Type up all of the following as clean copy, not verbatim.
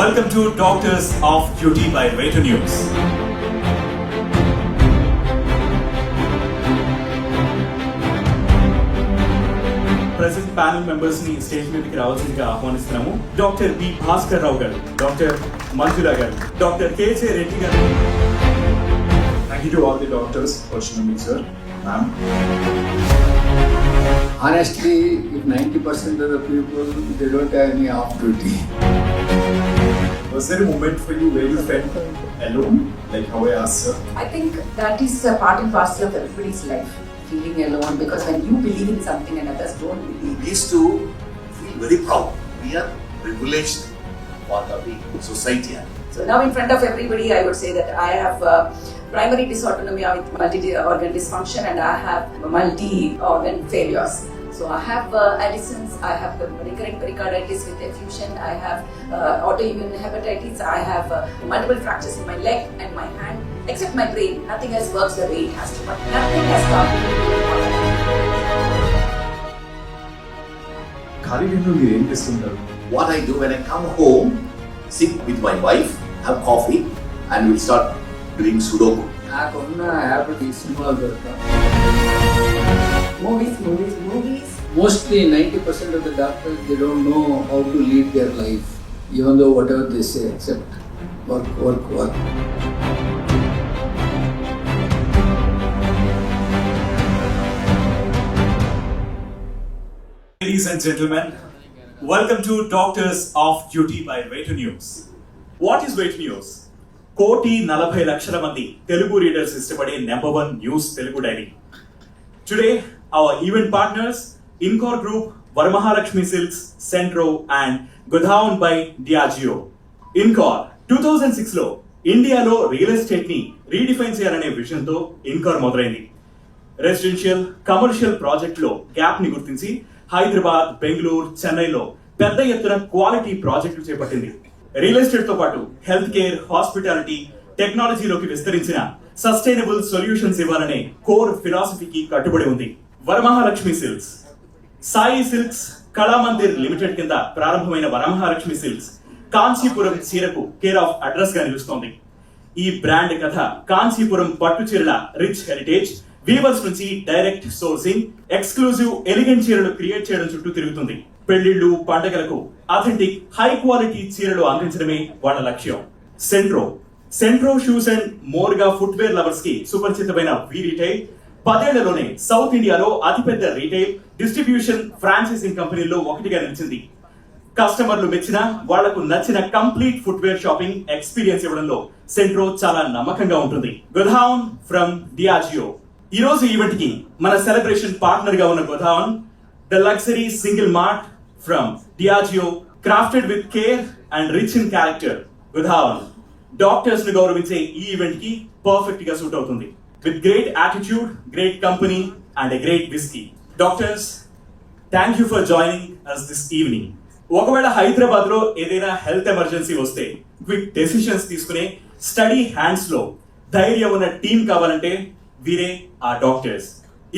Welcome to Doctors of Duty by Ortho News. Present panel members ni stage మీదకి రావాల్సిందిగా ఆహ్వానిస్తున్నాము. Doctor B Bhaskar Rao గారు, doctor మంజుల గారు, doctor KJ Reddy గారు. Thank you to all the doctors for showing me, sir, ma'am. Honestly, if 90% of the people, they don't have any off duty. Was there a moment for you where you felt alone, like how I asked, sir? I think that is a part and parcel of everybody's life, feeling alone, because when you believe in something and others don't believe. We used to feel very proud. We are privileged part of the society. So now in front of everybody, I would say that I have primary dysautonomia with multi-organ dysfunction and I have multi-organ failures. So I have Addison's, I have recurrent pericarditis with effusion, I have autoimmune hepatitis, I have multiple fractures in my leg and my hand, except my brain. Nothing else works the way it has to, but nothing has stopped me. ఖాళీ టైంలో మీరు ఏం చేస్తుంటారు? What I do when I come home, sit with my wife, have coffee, and we'll start doing Sudoku. నాకున్న habit ఈ సినిమాలు దొరకడం. Movies. Mostly 90% of the doctors, they don't know how to lead their life, even though whatever they say, except work. Ladies and gentlemen, welcome to Doctors of Duty by Ortho News. What is Ortho News? 1,40,00,000 మంది Telugu readers ఇష్టపడే #1 news Telugu diary. Today, our event partners, Incor Group, Varamahalakshmi Silks, Centro and Godown by Diageo. Incor 2006 లో ఇండియాలో real estate ని redefine చేయాలనే vision తో ఇన్కార్ మొదలైంది. Residential, commercial project లో gap ని గుర్తించి హైదరాబాద్, బెంగళూరు, చెన్నైలో పెద్ద ఎత్తున క్వాలిటీ ప్రాజెక్టులు చేపట్టింది. రియల్ ఎస్టేట్ తో పాటు హెల్త్ కేర్, హాస్పిటాలిటీ, టెక్నాలజీలోకి విస్తరించిన సస్టైనబుల్ సొల్యూషన్స్ ఇవ్వాలనే కోర్ ఫిలాసఫీకి కట్టుబడి ఉంది. Varamahalakshmi silks, Sai silks, Kalamandir limited కింద ప్రారంభమైన వరమహాలక్ష్మి సిల్క్స్ కాంచీపురం చీరకు కేర్ ఆఫ్ అడ్రస్ గా నిలుస్తోంది. ఈ బ్రాండ్ కథ కాంచీపురం పట్టు చీరల రిచ్ హెరిటేజ్, వీవర్స్ నుంచి డైరెక్ట్ సోర్సింగ్, ఎక్స్క్లూజివ్ ఎలిగెంట్ చీరలు క్రియేట్ చేయడం చుట్టూ తిరుగుతుంది. పెళ్లిళ్లు, పండుగలకు అథెంటిక్ హై క్వాలిటీ చీరలు అందించడమే వాళ్ళ లక్ష్యం. సెంట్రో షూస్ అండ్ మోర్ గా ఫుట్వేర్ లవర్స్ కి సుపరిచితమైన వి రిటైల్ 10 ఏళ్లలోనే సౌత్ ఇండియాలో అతిపెద్ద రీటైల్, డిస్ట్రిబ్యూషన్, ఫ్రాంచైజింగ్ కంపెనీల్లో ఒకటిగా నిలిచింది. కస్టమర్లు మెచ్చిన, వాళ్లకు నచ్చిన కంప్లీట్ ఫుట్వేర్ షాపింగ్ ఎక్స్పీరియన్స్ ఇవ్వడంలో సెంట్రో చాలా నమ్మకంగా ఉంటుంది. Godown from Diageo. ఈ రోజు ఈవెంట్ కి మన సెలబ్రేషన్ పార్ట్నర్ గా ఉన్న godown, the luxury single mart from Diageo, crafted with care and rich in character. Godown doctors ను గౌరవించే ఈ ఈవెంట్ కి పర్ఫెక్ట్ గా సూట్ అవుతుంది. With great attitude, great company and a great whiskey. Doctors, thank you for joining us this evening. ఒకవేళ హైదరాబాద్ లో ఏదైనా health emergency వస్తే క్విక్ డెసిషన్స్ తీసుకునే స్టడీ హ్యాండ్స్ లో ధైర్యం ఉన్న టీం కావాలంటే వీరే ఆ డాక్టర్స్.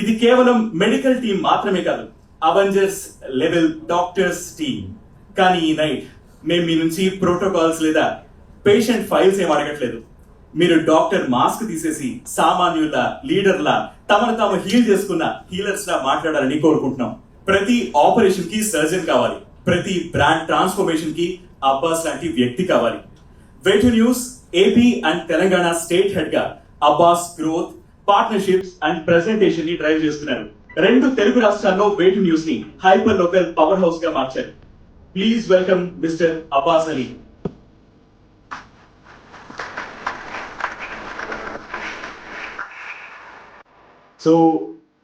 ఇది కేవలం మెడికల్ టీం మాత్రమే కాదు, అవెంజర్స్ లెవెల్ డాక్టర్స్ టీం. కానీ ఈ నైట్ మేము మీ నుంచి ప్రోటోకాల్స్ లేదా పేషెంట్ ఫైల్స్ ఏం అడగట్లేదు. మీరు డాక్టర్ మాస్క్ తీసేసి సామాన్యుల, లీడర్ల, తమను తాము హీల్ చేసుకున్న హీలర్స్ లా మాట్లాడాలని కోరుకుంటున్నాం. ప్రతి ఆపరేషన్ కి సర్జన్ కావాలి, ప్రతి బ్రాండ్ ట్రాన్స్ఫర్మేషన్ కి అబ్బాస్ లాంటి వ్యక్తి కావాలి. Ortho news AP and Telangana state head గా Abbas growth, partnerships and presentation ని డ్రైవ్ చేస్తున్నారు. 2 తెలుగు రాష్ట్రాల్లో Ortho న్యూస్ ని హైపర్ లోకల్ పవర్ హౌస్ గా మార్చారు. Please welcome mister Abbas Ali. So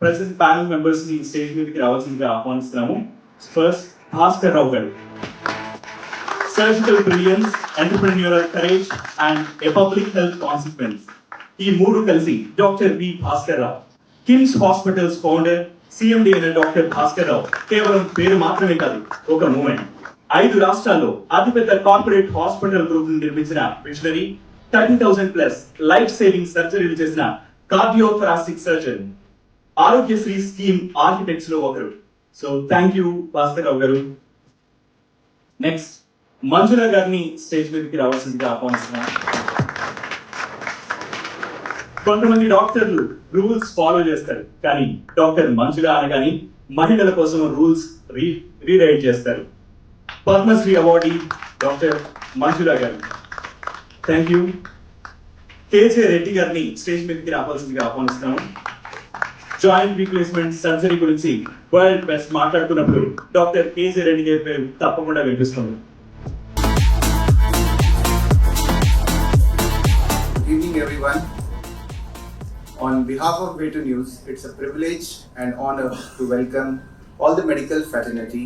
present panel members ని స్టేజ్ మీదకి రావాల్సిందిగా ఆహ్వానిస్తున్నాము. First Bhaskar Rao garu. Surgical brilliance, entrepreneurial courage and a public health consequence, ఈ 3 కలిసి doctor B Bhaskar Rao. KIMS hospitals founder, CMD అయిన డాక్టర్ భాస్కర్ రావు కేవలం పేరు మాత్రమే కాదు, ఒక మూమెంట్. 5 రాష్ట్రాల్లో అతిపెద్ద కార్పొరేట్ హాస్పిటల్ గ్రూప్ ని నిర్మించిన విజనరీ, 30,000+ లైఫ్ సేవింగ్ సర్జరీలు చేసిన cardiothoracic surgeon, Aarogyasri scheme architects లో ఒకరు. So thank you Bhaskar Rao గారు. నెక్స్ట్ మంజుల గారిని స్టేజ్ మీదకి రావాల్సిందిగా ఆహ్వానిస్తున్నాను. కొంతమంది డాక్టర్లు రూల్స్ ఫాలో చేస్తారు, కానీ డాక్టర్ మంజుల అనగాని మహిళల కోసం రూల్స్ రీరైట్ చేస్తారు. పద్మశ్రీ అవార్డీ డాక్టర్ మంజుల గారు. Thank you. కేజే రెడ్డి గారిని స్టేజ్ మీదకి రావాల్సిందిగా ఆహ్వానిస్తున్నాను. జాయింట్ రీప్లేస్మెంట్ సర్జరీ గురించి వరల్డ్ బెస్ట్ మాట్లాడుతున్నప్పుడు డాక్టర్ కేజే రెడ్డి గారి పేరు తప్పకుండా వినిపిస్తుంది. Good evening, everyone. On behalf of Veto News, it's a privilege and honor to welcome all the medical fraternity,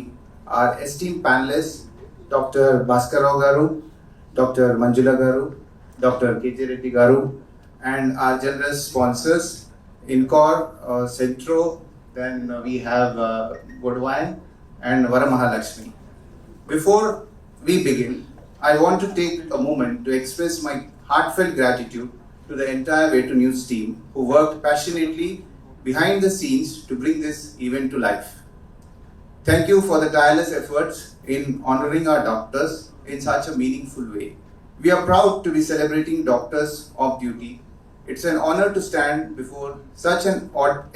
our esteemed panelists, Dr. Bhaskar Garu, Dr. Manjula Garu, Dr. KJ Reddy Garu, and our generous sponsors, Incor, Centro, then we have Godwine and Varamahalakshmi. Before we begin, I want to take a moment to express my heartfelt gratitude to the entire Veto News team who worked passionately behind the scenes to bring this event to life. Thank you for the tireless efforts in honoring our doctors in such a meaningful way. We are proud to be celebrating Doctors of Duty. It's an honor to stand before such an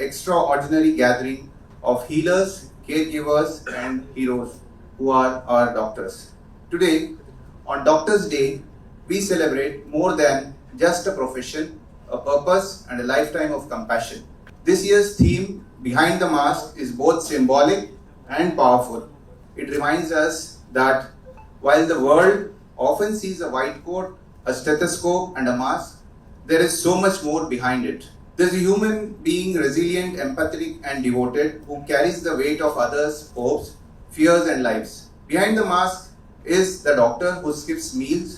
extraordinary gathering of healers, caregivers and heroes who are our doctors. Today, on Doctors' Day, we celebrate more than just a profession, a purpose and a lifetime of compassion. This year's theme, Behind the Mask, is both symbolic and powerful. It reminds us that while the world often sees a white coat, a stethoscope and a mask, there is so much more behind it. There's a human being resilient, empathetic and devoted who carries the weight of others' hopes, fears and lives. Behind the mask is the doctor who skips meals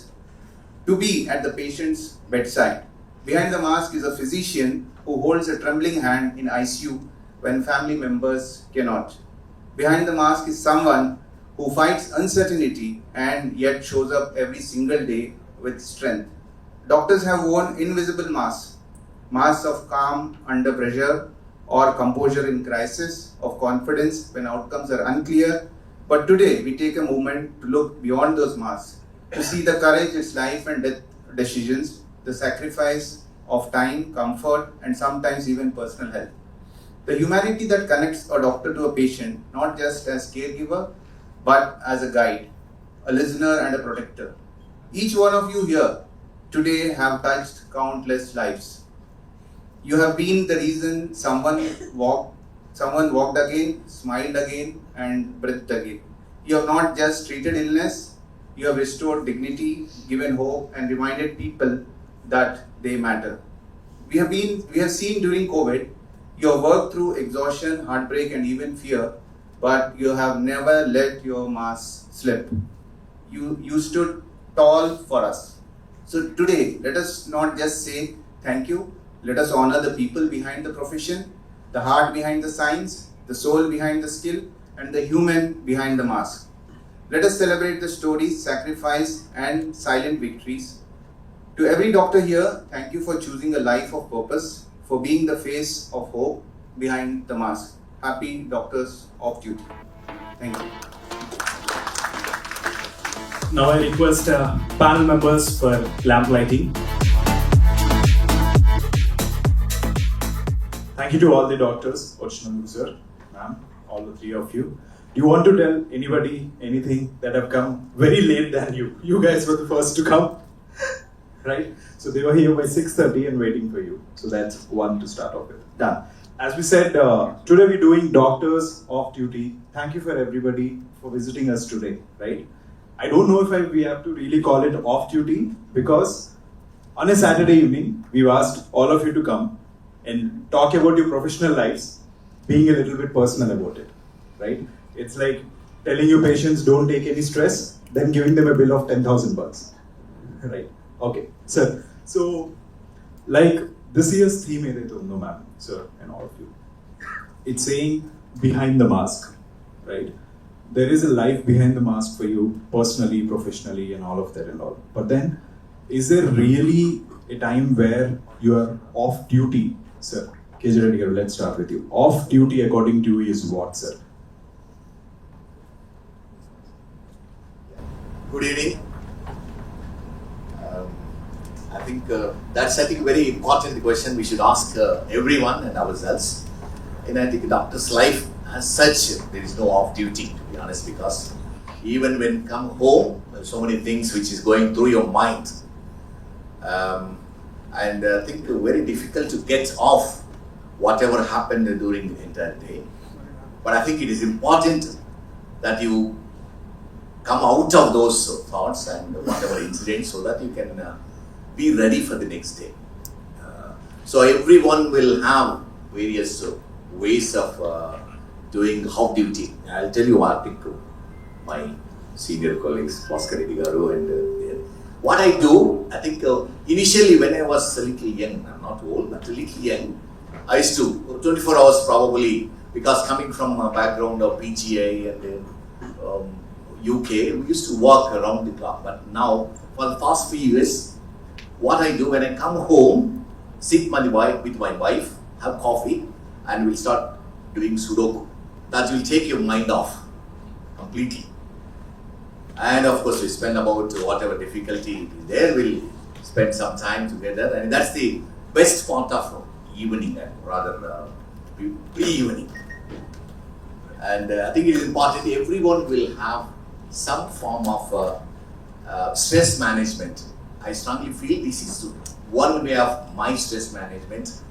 to be at the patient's bedside. Behind the mask is a physician who holds a trembling hand in ICU when family members cannot. Behind the mask is someone who fights uncertainty and yet shows up every single day with strength. Doctors have worn invisible masks, masks of calm under pressure or composure in crisis, of confidence when outcomes are unclear. But today we take a moment to look beyond those masks, to see the courage, its life and death decisions, the sacrifice of time, comfort and sometimes even personal health. The humanity that connects a doctor to a patient, not just as caregiver, but as a guide, a listener and a protector. Each one of you here today have touched countless lives. You have been the reason someone walked again, smiled again and breathed again. You have not just treated illness, you have restored dignity, given hope and reminded people that they matter. We have seen during COVID, you have worked through exhaustion, heartbreak and even fear, but you have never let your mask slip. You stood tall for us. So today, let us not just say thank you, let us honor the people behind the profession, the heart behind the science, the soul behind the skill and the human behind the mask. Let us celebrate the stories, sacrifice and silent victories. To every doctor here, thank you for choosing a life of purpose, for being the face of hope behind the mask. Happy Doctors of Duty. Thank you. Now I request panel members for lamp lighting. Thank you to all the doctors, Ochinam sir, ma'am, all the three of you. Do you want to tell anybody anything that have come very late than you? You guys were the first to come, right? So they were here by 6:30 and waiting for you. So that's one to start off with. Done. As we said, today we're doing Doctors of Duty. Thank you for everybody for visiting us today, right? I don't know if we have to really call it off duty, because on a Saturday evening, we've asked all of you to come and talk about your professional lives, being a little bit personal about it, right? It's like telling your patients don't take any stress, then giving them a bill of 10,000 bucks, right? Okay, sir. So, like this year's theme, no ma'am, sir, and all of you, it's saying behind the mask, right? There is a life behind the mask for you, personally, professionally, and all of that and all. But then, is there really a time where you are off duty, sir? KJ Reddy, let's start with you. Off duty, according to you, is what, sir? Good evening. I think that's very important question we should ask everyone and ourselves. And I think doctor's life as such, there is no off duty, to be honest, because even when come home, there's so many things which is going through your mind. And I think very difficult to get off whatever happened during the entire day. But I think it is important that you come out of those thoughts and whatever incidents so that you can be ready for the next day. So everyone will have various ways of doing off duty. I'll tell you, I think my senior colleagues, Bhaskar Reddy garu, and what I do, I think initially when I was a little young, I'm not old, but a little young, I used to 24 hours probably, because coming from a background of PGI and UK, we used to work around the clock. But now, for the past few years, what I do when I come home, sit with my wife, have coffee, and we'll start doing Sudoku. That will take your mind off completely. And of course, we spend about whatever difficulty is there, we'll spend some time together. And that's the best part of evening, and rather pre-evening. And I think it is important everyone will have some form of stress management. I strongly feel this is one way of my stress management.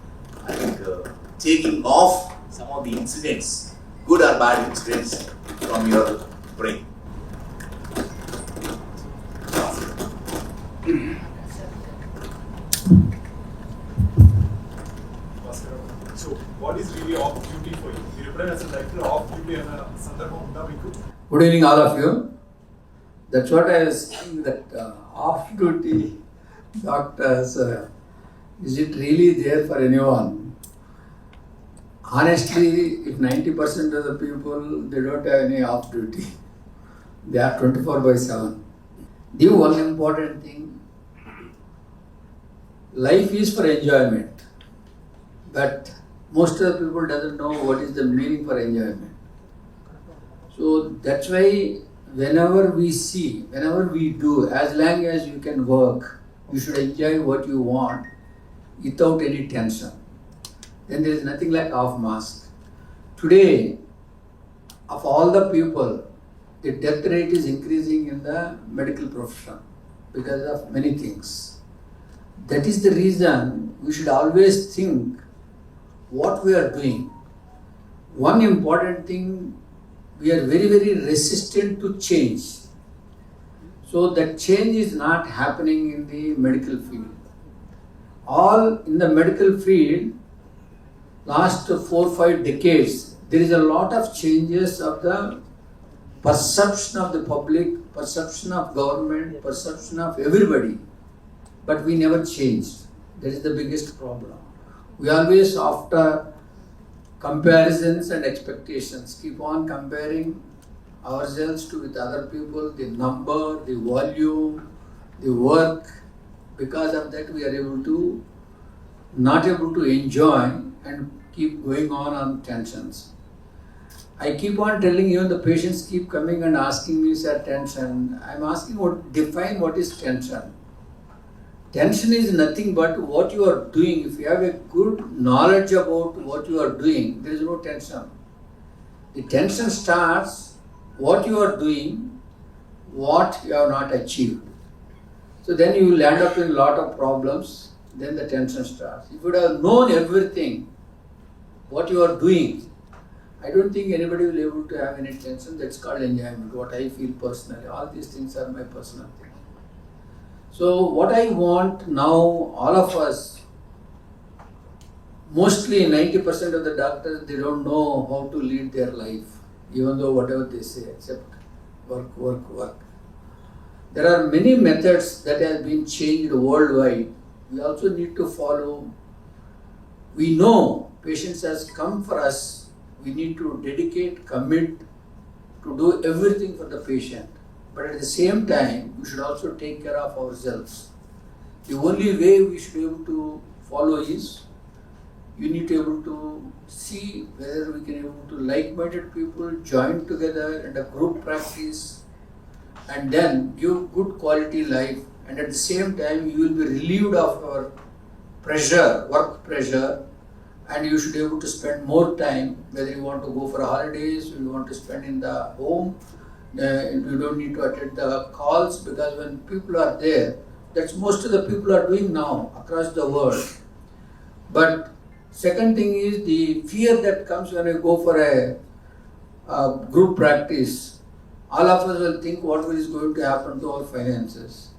I think taking off some of the incidents, good or bad incidents, from your brain. So, what is really off duty for you? You represent as a director off duty and a sandarbham unda meeku? Good evening, all of you. That's what I was saying, that off-duty doctors, is it really there for anyone? Honestly, if 90% of the people, they don't have any off-duty. They are 24/7. The one important thing, life is for enjoyment, but most of the people doesn't know what is the meaning for enjoyment. So that's why whenever we do, as long as you can work, you should enjoy what you want without any tension. Then there is nothing like off mask. Today, of all the people, the death rate is increasing in the medical profession because of many things. That is the reason we should always think what we are doing. One important thing, we are very, very resistant to change. So that change is not happening in the medical field. All in the medical field, last 4 or 5 decades, there is a lot of changes of the perception of the public, perception of government, perception of everybody. But we never changed. That is the biggest problem. We always, after comparisons and expectations, keep on comparing ourselves to with other people, the number, the volume, the work. Because of that, we are not able to enjoy and keep going on tensions. I keep on telling you, the patients keep coming and asking me, sir, tension. I'm asking, define what is tension. Tension is nothing but what you are doing. If you have a good knowledge about what you are doing, there is no tension. The tension starts what you are doing, what you have not achieved. So then you will end up in a lot of problems, then the tension starts. If you would have known everything, what you are doing, I don't think anybody will be able to have any tension. That's called enjoyment, what I feel personally. All these things are my personal thing. So what I want now, all of us, mostly 90% of the doctors, they don't know how to lead their life, even though whatever they say, except work, work, work. There are many methods that have been changed worldwide. We also need to follow. We know patients has come for us. We need to dedicate, commit to do everything for the patient. But at the same time, we should also take care of ourselves. The only way we should be able to follow is, you need to be able to see whether we can be able to like-minded people join together in a group practice and then give good quality life, and at the same time you will be relieved of your pressure, work pressure, and you should be able to spend more time, whether you want to go for holidays, you want to spend in the home, you don't need to attend the calls, because when people are there, that's most of the people are doing now across the world. But second thing is the fear that comes when you go for a group practice. All of us will think what is going to happen to our finances.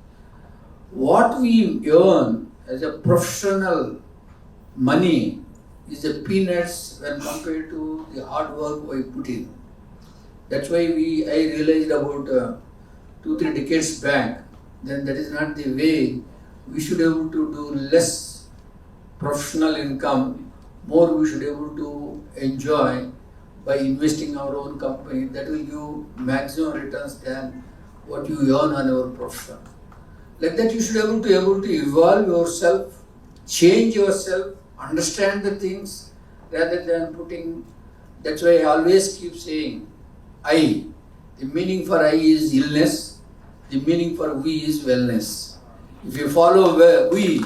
What we earn as a professional money is the peanuts when compared to the hard work we put in. That's why I realized about 2-3 decades back, then that is not the way. We should be able to do less professional income, more we should be able to enjoy by investing our own company. That will give maximum returns than what you earn on your profession. Like that, you should be able to evolve yourself, change yourself, understand the things rather than putting. That's why I always keep saying, I. The meaning for I is illness, the meaning for we is wellness. If you follow we,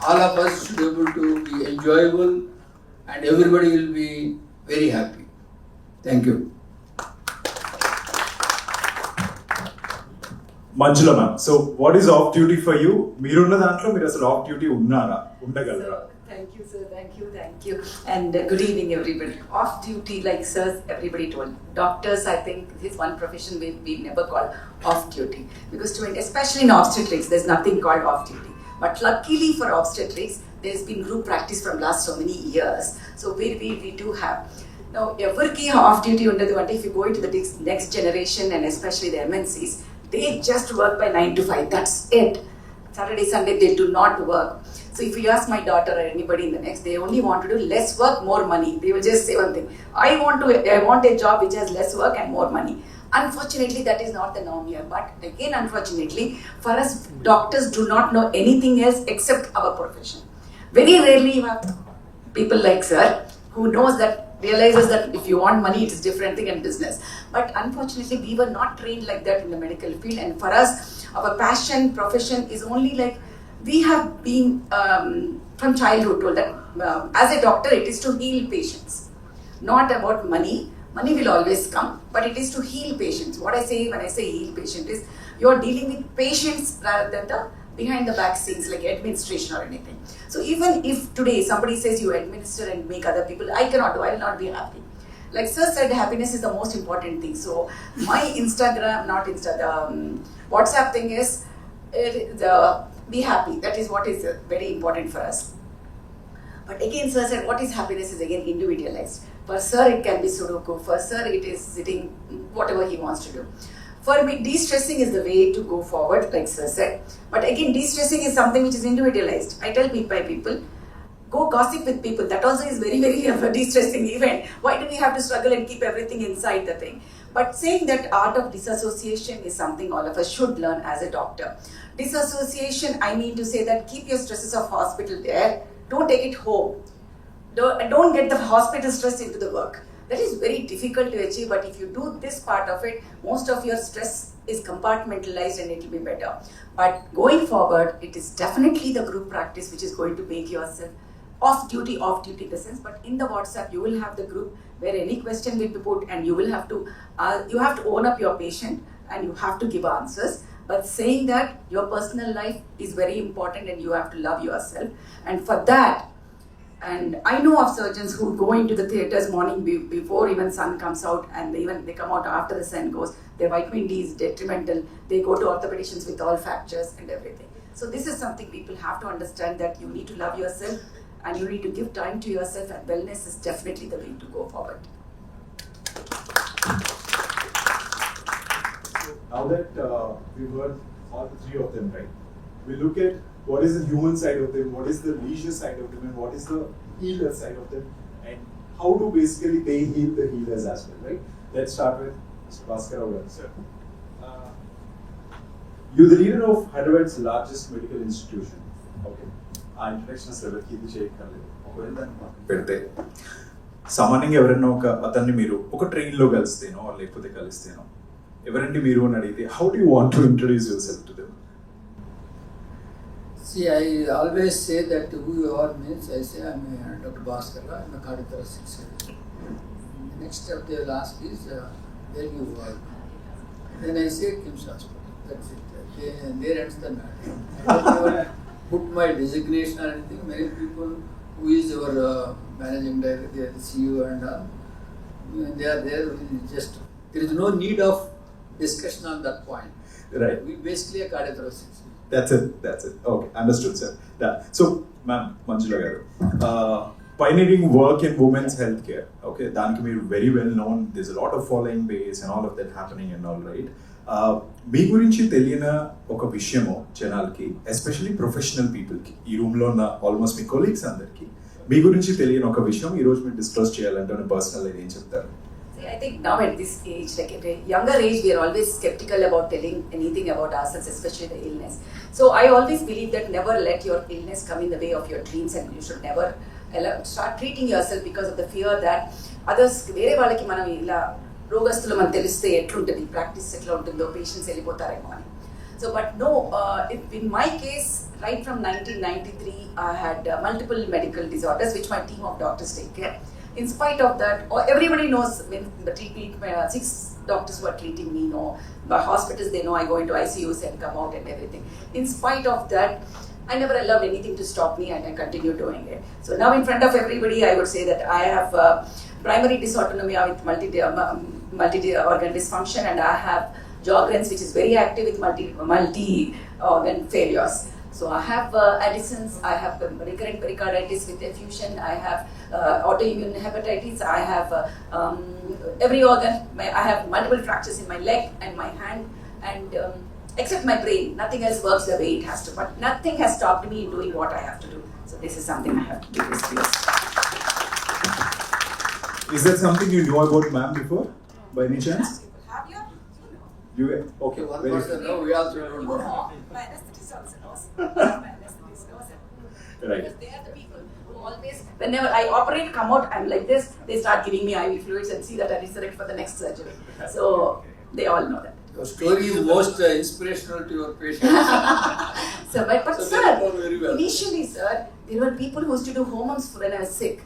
all of us should be able to be enjoyable and everybody will be very happy. Thank you. Manjula ma'am, so what is off duty for you? మీరున్న దాంట్లో మీరు అసలు off duty ఉండగలరా? Thank you, sir. Thank you. And good evening, everybody. Off duty, like sir, everybody told. Doctors, I think, this is one profession we never call off duty. Because especially in obstetrics, there's nothing called off duty. But luckily for obstetrics, there's been group practice from last so many years. So we do have. Now, every off duty undadu ante, if you go into the next generation and especially the MNCs, they just work by 9 to 5. That's it. Saturday, Sunday, they do not work. So if you ask my daughter or anybody in the next, they only want to do less work, more money. They will just say one thing: I want a job which has less work and more money. Unfortunately, that is not the norm here. But again, unfortunately, for us, doctors do not know anything else except our profession. Very rarely you have people like sir who realizes that if you want money, it is different thing and business. But unfortunately, we were not trained like that in the medical field. And for us, our profession is only like, we have been from childhood told that as a doctor, it is to heal patients, not about money. Money will always come, but it is to heal patients. What I say when I say heal patient is, you are dealing with patients rather than the behind the back scenes like administration or anything. So even if today somebody says you administer and make other people, I cannot do, I will not be happy. Like sir said, happiness is the most important thing. So my WhatsApp thing is be happy. That is what is very important for us. But again, sir said, what is happiness is again individualized. For sir, it can be Sudoku. For sir, it is sitting whatever he wants to do. For me, de-stressing is the way to go forward, like sir said. But again, de-stressing is something which is individualized. I tell people, go gossip with people. That also is very, very de-stressing event. Why do we have to struggle and keep everything inside the thing? But saying that art of disassociation is something all of us should learn as a doctor. Disassociation, I mean to say that keep your stresses of hospital there. Don't take it home. Don't get the hospital stress into the work. That is very difficult to achieve, but if you do this part of it, most of your stress is compartmentalized and it will be better. But going forward, it is definitely the group practice which is going to make yourself off duty in the sense, but in the WhatsApp, you will have the group where any question will be put and you have to own up your patient and you have to give answers. But saying that your personal life is very important and you have to love yourself. And for that, and I know of surgeons who go into the theatres morning before even sun comes out, and they come out after the sun goes. Their vitamin D is detrimental. They go to orthopedicians with all fractures and everything. So this is something people have to understand, that you need to love yourself and you need to give time to yourself, and wellness is definitely the way to go forward. Now that we've heard all the three of them, right? We look at what is the human side of them, what is the leisure side of them, and what is the healer side of them, and how do basically they heal the healers as well, right? Let's start with Mr. Bhaskar, sir. You're the leader of Hyderabad's largest medical institution. Okay. ఆ introduction అసలు ఎవరికి ఇది చేయగలరు, ఒకవేళ దాన్ని పెడితే సామాన్యంగా ఎవరైనా అతన్ని మీరు ఒక ట్రైన్లో కలిస్తేనో లేకపోతే కలిస్తేనో ఎవరండి మీరు అని అడిగితే how do you want to introduce yourself to them? See, I always say that who you are means I say I'm Dr. Bhaskar, I'm a cardiothoracic surgeon. Next step they will ask is where you work. Then I say KIMS Hospital. That's it. There ends the matter. I don't even put my designation or anything. Many people who is your managing director, they are the CEO and all, they are there. Just there is no need of discussion on that point. Right. We basically a cardiothoracic surgeon. That's it. Okay, understood, sir. Yeah. So, ma'am, Manjula garu, pioneering work in women's healthcare. Okay, daniki meer very well known. There's a lot of following base and all of that happening and all, right? మీ గురించి తెలియని ఒక విషయము జనాలకి, especially professional పీపుల్కి, ఈ రూమ్లో ఉన్న almost మీ colleagues అందరికి మీ గురించి తెలియని ఒక విషయం ఈ రోజు మీరు డిస్క్లోజ్ చేయాలంటే పర్సనల్ ఏం చెప్తారు? I think now at this age, like at a younger age, we are always skeptical about telling anything about ourselves, especially the illness. So I always believe that never let your illness come in the way of your dreams, and you should never start treating yourself because of the fear that others, వేరే వాళ్ళకి మనం ఇలా రోగస్తులు మనం తెలిస్తే ఎట్లుంటుంది, practice ఎట్లా ఉంటుందో, patients వెళ్ళిపోతారేమో అని. So but no, in my case, right from 1993, I had multiple medical disorders which my team of doctors take care. In spite of that, everybody knows when the treatment, 6 doctors who are treating me know, by hospitals they know I go into ICUs and come out and everything. In spite of that, I never allowed anything to stop me and I continue doing it. So now in front of everybody, I would say that I have primary dysautonomia with multi-organ dysfunction, and I have Sjogren's, which is very active with multi-organ failures. So I have Addison's, I have recurrent pericarditis with effusion, I have autoimmune hepatitis, I have every organ, I have multiple fractures in my leg and my hand, and except my brain, nothing else works the way it has to. But nothing has stopped me in doing what I have to do. So this is something I have to do. Is that something you know about ma'am before, by any chance? Have you? You okay? One Very person, good. no, we also don't know. My anesthetist also knows. My anesthetist knows it. Right. Because they are the people who always, whenever I operate, come out, I'm like this, they start giving me IV fluids and see that I resurrect for the next surgery. So they all know that. Your story is most inspirational to your patients. So, but So sir, they know very well. initially, sir, there were people who used to do hormones when I was sick.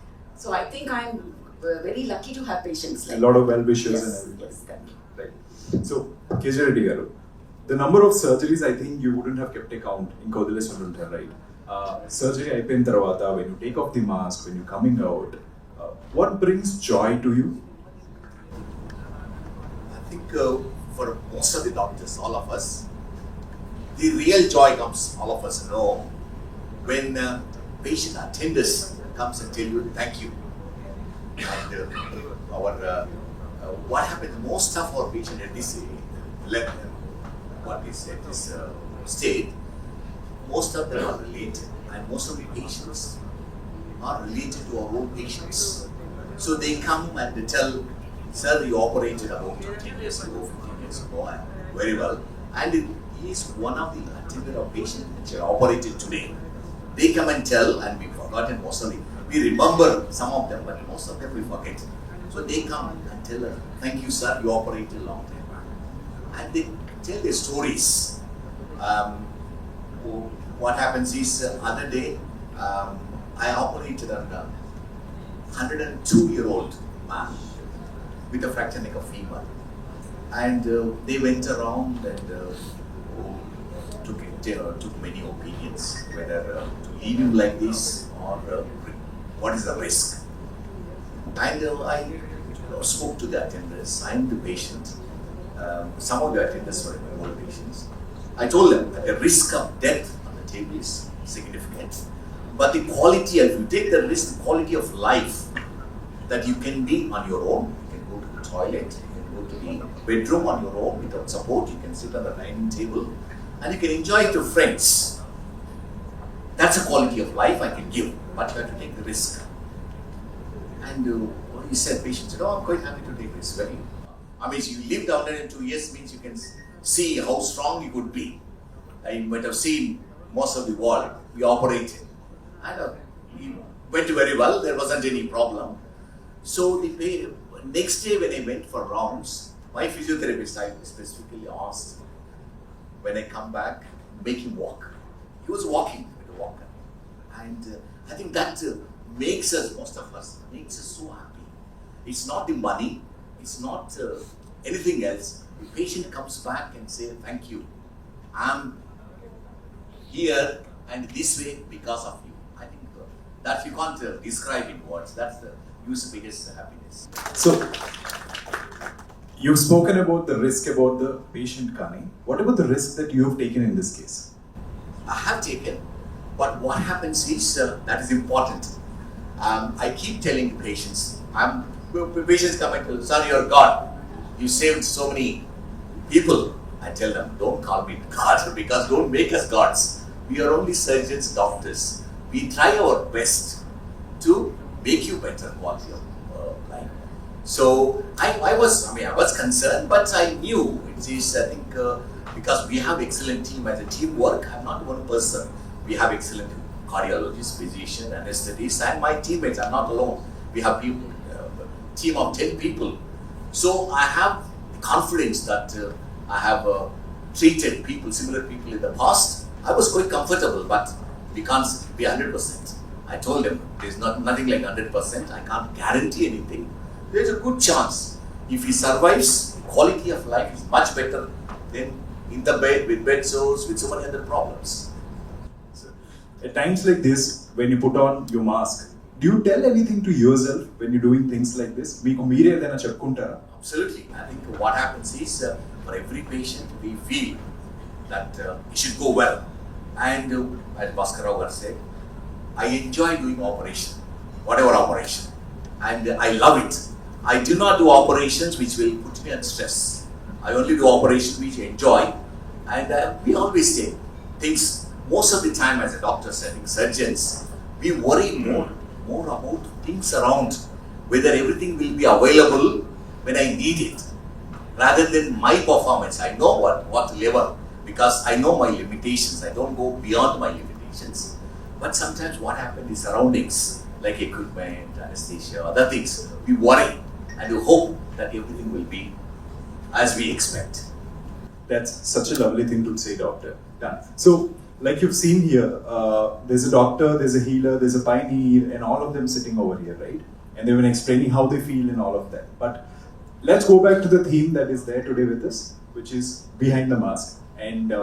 So I think I'm very lucky to have patients like A lot of well wishers Yes, and everybody. yes, thank you. Right. So, KJ Reddy garu, the number of surgeries I think you wouldn't have kept a count in Kodile Sundunta, right? Surgery అయిపోయిన తర్వాత, when you take off the mask, when you're coming out, what brings joy to you? I think for most of the doctors, all of us, the real joy comes, all of us know, when patient attenders comes and tell you thank you. And what happens, most of our patients at this state, most of them are related, and most of the patients are related to our own patients. So they come and they tell, sir, you operated about 10 years ago, 15 years ago, very well, and he is one of the attendant of patients which are operated today. They come and tell, and we forgotten most of them. We remember some of them, but most of them we forget. So they come and tell us, thank you, sir, you operated a long time. And they tell their stories. What happens is, other day, I operated on a 102-year-old man with a fracture neck of femur. And they went around and took many opinions, whether to leave him like this or what is the risk. And I spoke to the attenders, I'm the patient. Some of the attenders were old patients. I told them that the risk of death on the table is significant. But the quality, if you take the risk, the quality of life, that you can be on your own, you can go to the toilet, you can go to the bedroom on your own without support, you can sit on the dining table, and you can enjoy it with friends. That's a quality of life I can give, but you have to take the risk. And what he said, patient said, oh, I'm quite happy to take this. I mean, you lived 102 years means you can see how strong you could be. You might have seen most of the world. We operated. And he went very well, there wasn't any problem. So the next day when I went for rounds, My physiotherapist, I specifically asked, when I come back, make him walk. He was walking with a walker. And I think that makes us, most of us, makes us so happy. It's not the money, it's not anything else. The patient comes back and says, thank you. I'm here and this way because of you. I think that you can't describe in words. That's the biggest happiness. So, you've spoken about the risk about the patient coming. What about the risk that you have taken in this case? I have taken, but what happens is that is important. I keep telling the patients, patients come and tell, sir, you're God. You saved so many people. I tell them, don't call me God because don't make us gods. We are only surgeons, doctors. We try our best to make you better quality of life. So I was concerned, but I knew it is, I think, because we have excellent team as a teamwork. I'm not one person. We have excellent cardiologists, physician, anesthetist, and my teammates. I'm not alone. We have people, team of 10 people. So I have confidence that I have treated people, similar people in the past. I was quite comfortable, but we can't be 100%. I told them there's nothing like 100%. I can't guarantee anything. There's a good chance. If he survives, quality of life is much better than in the bed with bed sores, with so many other problems. So, at times like this, when you put on your mask, do you tell anything to yourself when you're doing things like this? Meeku meere edaina cheppukuntara? Absolutely. I think what happens is for every patient we feel that it should go well. And as Bhaskar said, I enjoy doing operation, whatever operation, and I love it. I do not do operations which will put me on stress. I only do operations which I enjoy, and we always say things. Most of the time, as a doctor, I think surgeons, we worry more about things around, whether everything will be available when I need it, rather than my performance. I know what level, because I know my limitations. I don't go beyond my limitations. But sometimes what happens is surroundings, like equipment, anesthesia, other things, we worry and we hope that everything will be as we expect. That's such a lovely thing to say, doctor. Done. So, like you've seen here, there's a doctor, there's a healer, there's a pioneer, and all of them sitting over here, right? And they've been explaining how they feel and all of that. But let's go back to the theme that is there today with us, which is behind the mask. And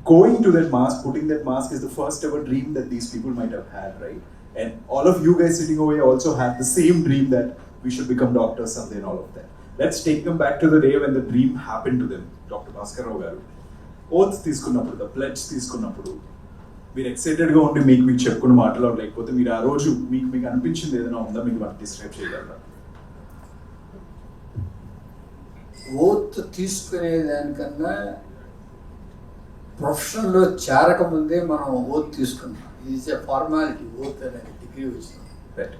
going to that mask, putting that mask is the first ever dream that these people might have had, right? And all of you guys sitting over here also have the same dream that we should become doctors someday and all of that. Let's take them back to the day when the dream happened to them. Dr. Bhaskar Rao garu. Oath తీసుకున్నప్పుడు, the pledge తీసుకున్నప్పుడు, మీరు ఎక్సైటెడ్గా ఉండి మీకు చెప్పుకున్న మాటలు లేకపోతే మీరు ఆ రోజు మీకు అనిపించింది ఏదైనా ఉందా, మీకు మనం డిస్క్రైబ్ చేయగలరా? ఓత్ తీసుకునే దానికన్నా ప్రొఫెషన్లో చేరకముందే మనం ఓత్ తీసుకున్నాం. ఇది ఈజ్ ఎ ఫార్మాలిటీ, ఓత్ అనేది డిగ్రీ వచ్చింది. Right.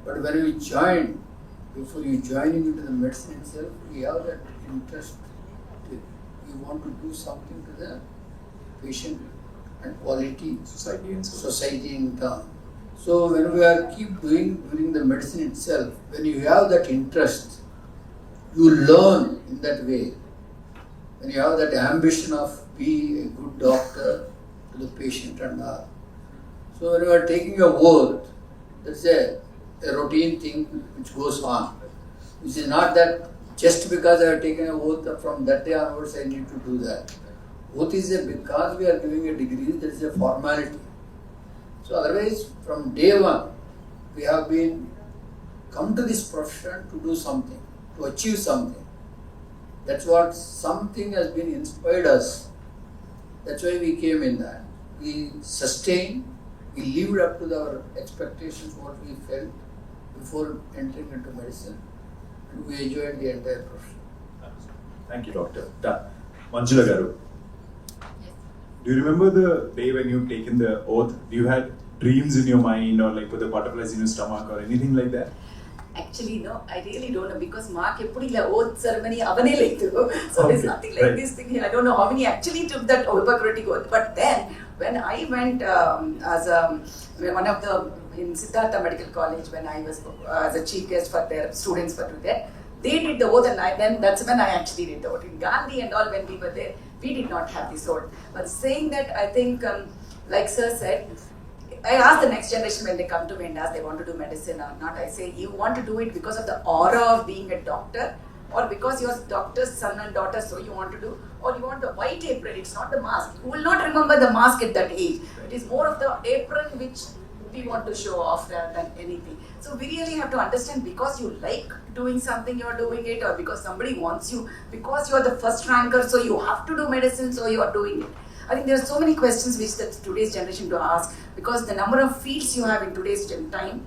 But when we join, before you joining into the medicine itself, we have that interest. We want to do something to the patient and quality, society in turn. So when we are keep doing during the medicine itself, when you have that interest, you learn in that way. When you have that ambition of being a good doctor to the patient and all. So when you are taking a oath, that's a routine thing which goes on. Which is not that just because I have taken an oath from that day onwards I need to do that. Oath is because we are giving a degree, that is a formality. So otherwise from day one we have been come to this profession to do something, to achieve something. That's what something has been inspired us. That's why we came in that. We sustained, we lived up to our expectations, what we felt before entering into medicine, and we enjoyed the entire profession. Thank you, doctor. Done. Manjula garu. Do you remember the day when you've taken the oath? Do you had dreams in your mind or like with the butterflies in your stomach or anything like that? Actually, no, I really don't know because Mark eppudilla oath ceremony avane ledhu. So there's nothing like this thing here. I don't know how many actually took that Hippocratic oath. But then when I went as one of the in Siddhartha Medical College, when I was as a chief guest for their students for that, They did the oath, and then that's when I actually did the oath. In Gandhi and all, when we were there, we did not have this oath. But saying that, I think, like Sir said, I ask the next generation when they come to me and ask they want to do medicine or not. I say, you want to do it because of the aura of being a doctor, or because you're doctor's son and daughter, so you want to do, or you want the white apron. It's not the mask. You will not remember the mask at that age. It is more of the apron which we want to show off rather than anything. So we really have to understand, because you like doing something, you're doing it, or because somebody wants you, because you're the first ranker, so you have to do medicine, so you are doing it. I think there are so many questions which today's generation to ask, because the number of fields you have in today's time,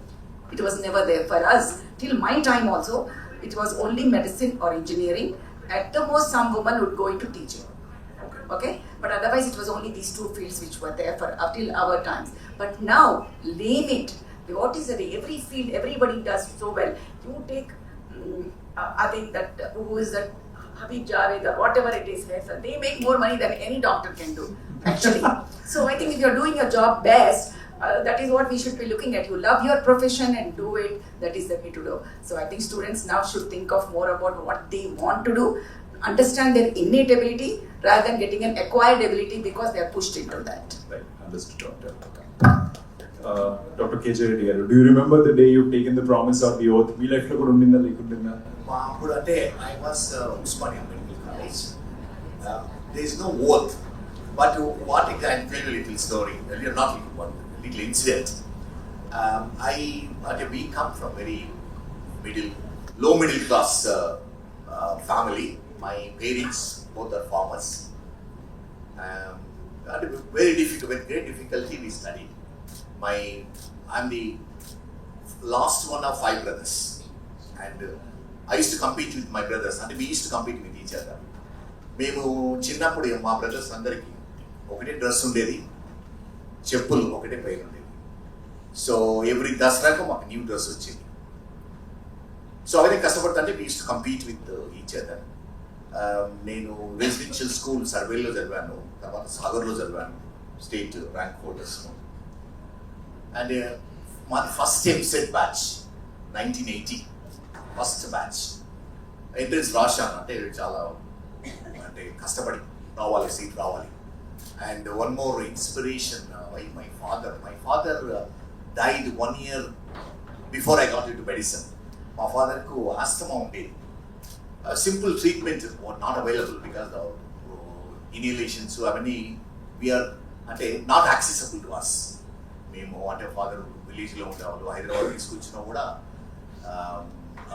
it was never there for us. Till my time also, it was only medicine or engineering. At the most, some woman would go into teaching. Okay? But otherwise, it was only these two fields which were there for up till our times. But now, name it. What is it? Every field, everybody does so well. You take, I think that, who is that? Habib Javed or whatever it is, they make more money than any doctor can do, actually. So I think if you're doing your job best, that is what we should be looking at. You love your profession and do it, that is the way to do. So I think students now should think of more about what they want to do, understand their innate ability rather than getting an acquired ability because they are pushed into that. Right, understood, doctor. Dr. KJ Reddy, do you remember the day you've taken the promise or the oath? Me life lo kuda undinda lekundinda? అప్పుడు అంటే I was Usmania Medical College. There is no oath, but what I can tell you a little story, not one little incident. We come from very low middle class family. My parents both are farmers. Very difficult, with great difficulty we studied. I'm the last one of 5 brothers, and I used to compete with my brothers, and we used to compete with each other. మేము చిన్నప్పుడు మా brothers అందరికీ ఒకటే dress ఉండేది, చెప్పులు ఒకటే పైన ఉండేది. సో ఎవ్రీ దసరాకు మాకు న్యూ డ్రెస్ వచ్చేది. సో అవన్నీ కష్టపడుతుంటే we used to compete with each other. నేను రెసిడెన్షియల్ స్కూల్ సర్వేలో చదివాను, తర్వాత సాగర్లో చదివాను, స్టేట్ ర్యాంక్ హోల్డర్స్. అండ్ మా first EAMCET batch 1980 first batch entrance రాశాను. అంటే చాలా అంటే కష్టపడి రావాలి, సీట్ రావాలి. And one more inspiration, my father died 1 year before I got into medicine. మా ఫాదర్కు ఆస్తమా ఉండేది. Simple treatment not available because inhalations అవన్నీ వీఆర్ అంటే నాట్ యాక్సెసిబుల్ టు అస్. మేము అంటే ఫాదర్ విలేజ్లో ఉండేవాళ్ళు, హైదరాబాద్ తీసుకొచ్చినా కూడా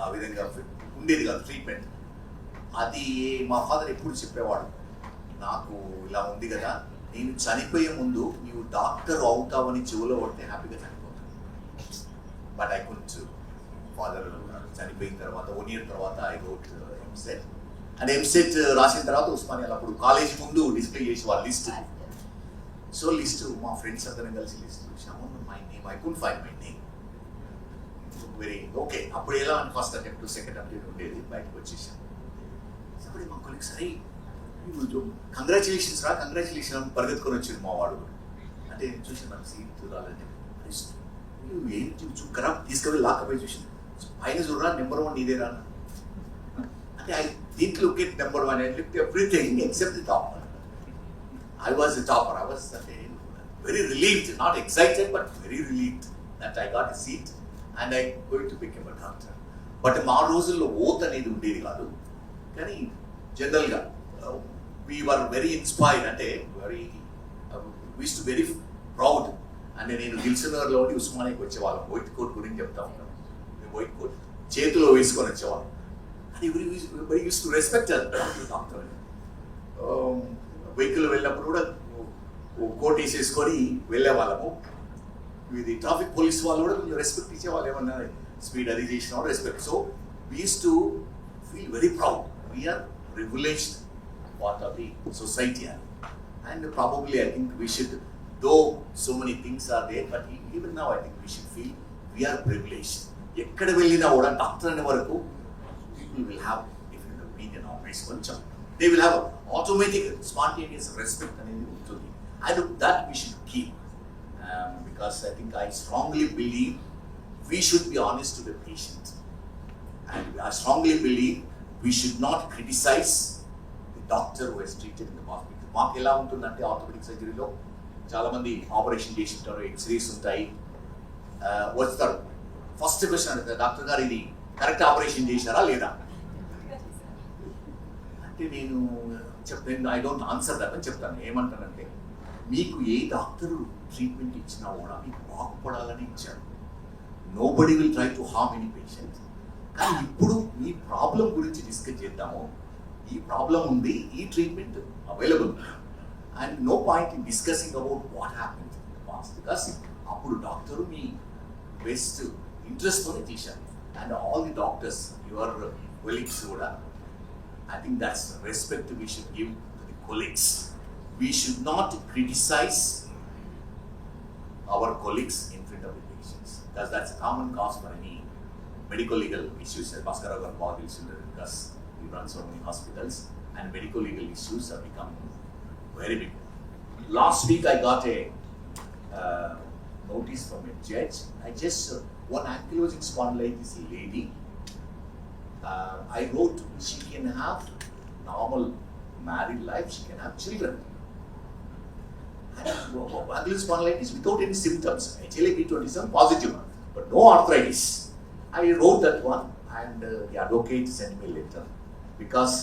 ఆ విధంగా ఉండేది కాదు ట్రీట్మెంట్. అది మా ఫాదర్ ఎప్పుడు చెప్పేవాడు, నాకు ఇలా ఉంది కదా, నేను చనిపోయే ముందు నీవు డాక్టర్ అవుతావని చెవులో పడితే హ్యాపీగా చనిపోతాను. But I couldn't. ఫాదర్ చనిపోయిన తర్వాత 1 year తర్వాత I wrote EAMCET. And EAMCET రాసిన తర్వాత ఉస్మానియాలో అప్పుడు కాలేజ్ ముందు డిస్ప్లే చేసి వాళ్ళ లిస్ట్. సో లిస్ట్ మా ఫ్రెండ్స్ అందరం కలిసి లిస్ట్ చూసాము. My name I could find my name. Very okay. అప్పుడు ఎలా అని ఫస్ట్ అటెంప్ట్ సెకండ్ అటెంప్ట్ ఉండేది, బయటకు వచ్చేసాను. అప్పుడు మా కొలీగ్స్ సరే కంగ్రాచులేషన్స్ రా, కంగ్రాచులేషన్ అని పరిగెత్తుకొని వచ్చాడు మా వాడు. అంటే నేను చూసాను నాకు సీట్ రాలంటే ఏంటి చూకరా, తీసుకెళ్ళి లాక్కపోయి చూసాను. పైన చూడరా నెంబర్ 1 నీదేరా. అంటే I didn't look at number 1, I looked at everything except the top one. I was the topper. I was very relieved, not excited, but very relieved that I got a seat and I going to become a doctor. But మా రోజుల్లో oath అనేది ఉండేది కాదు. కానీ జనరల్గా we were very inspired, అంటే very we used to very proud. అంటే నేను దిల్సునగర్లో ఉండి ఉస్మానియాకి వచ్చేవాళ్ళం. వైట్ కోట్ గురించి చెప్తా ఉంటాం. మేము వైట్ కోట్ చేతిలో వేసుకొని వచ్చేవాళ్ళం. And every use to respect doctor. Vehicle వెళ్ళినప్పుడు కూడా కోట్ వేసేసుకొని వెళ్ళేవాళ్ళము. ఇది ట్రాఫిక్ పోలీస్ వాళ్ళు కూడా కొంచెం రెస్పెక్ట్ ఇచ్చేవాళ్ళు, ఏమన్నా స్పీడ్ అది చేసిన కూడా respect. So we use to feel very proud. We are privileged part of the society, and probably I think we should, though so many things are there, but even now I think we should feel we are privileged. ekkada vellina oda doctor ane varaku people will have different opinion on this koncham. They will have automatic spontaneous respect anedi untundi, and that we should keep, because I think I strongly believe we should be honest to the patient. And I strongly believe we should not criticize the doctor who has treated in the hospital. మాకు ఎలా ఉంటుందంటే orthopaedic సర్జరీలో చాలా మంది operation చేసి ఉంటారు, X-rays ఉంటాయి, వస్తారు. First question అడుగుతారు, డాక్టర్ గారు ఇది కరెక్ట్ ఆపరేషన్ చేశారా లేదా అంటే నేను చెప్తాను, ఐ డోంట్ ఆన్సర్ దట్ అని చెప్తాను. ఏమంటానంటే మీకు ఏ డాక్టరు ట్రీట్మెంట్ ఇచ్చినా కూడా మీకు బాగుపడాలని ఇచ్చాడు. Nobody will try to harm any patient. కానీ ఇప్పుడు ఈ ప్రాబ్లం గురించి డిస్కస్ చేద్దాము. ఈ ప్రాబ్లం ఉంది, ఈ treatment available, and no point in discussing about what happen in the past, because అప్పుడు డాక్టరు మీ బెస్ట్ ఇంట్రెస్ట్తోనే తీశారు. And all the doctors, your colleagues కూడా, I think that's respect we should give to the colleagues. We should not criticize our colleagues in front of the patients, because that's a common cause for any medical legal issues. Bhaskar will because we run so many hospitals, and medical legal issues have become very big. Last week I got a notice from a judge. One ankylosing spondylitis lady. I wrote she can have normal married life, she can have children. Ankylosing spondylitis without any symptoms, HLA-B27 positive, but no arthritis. I wrote that one, and the advocate sent me a letter because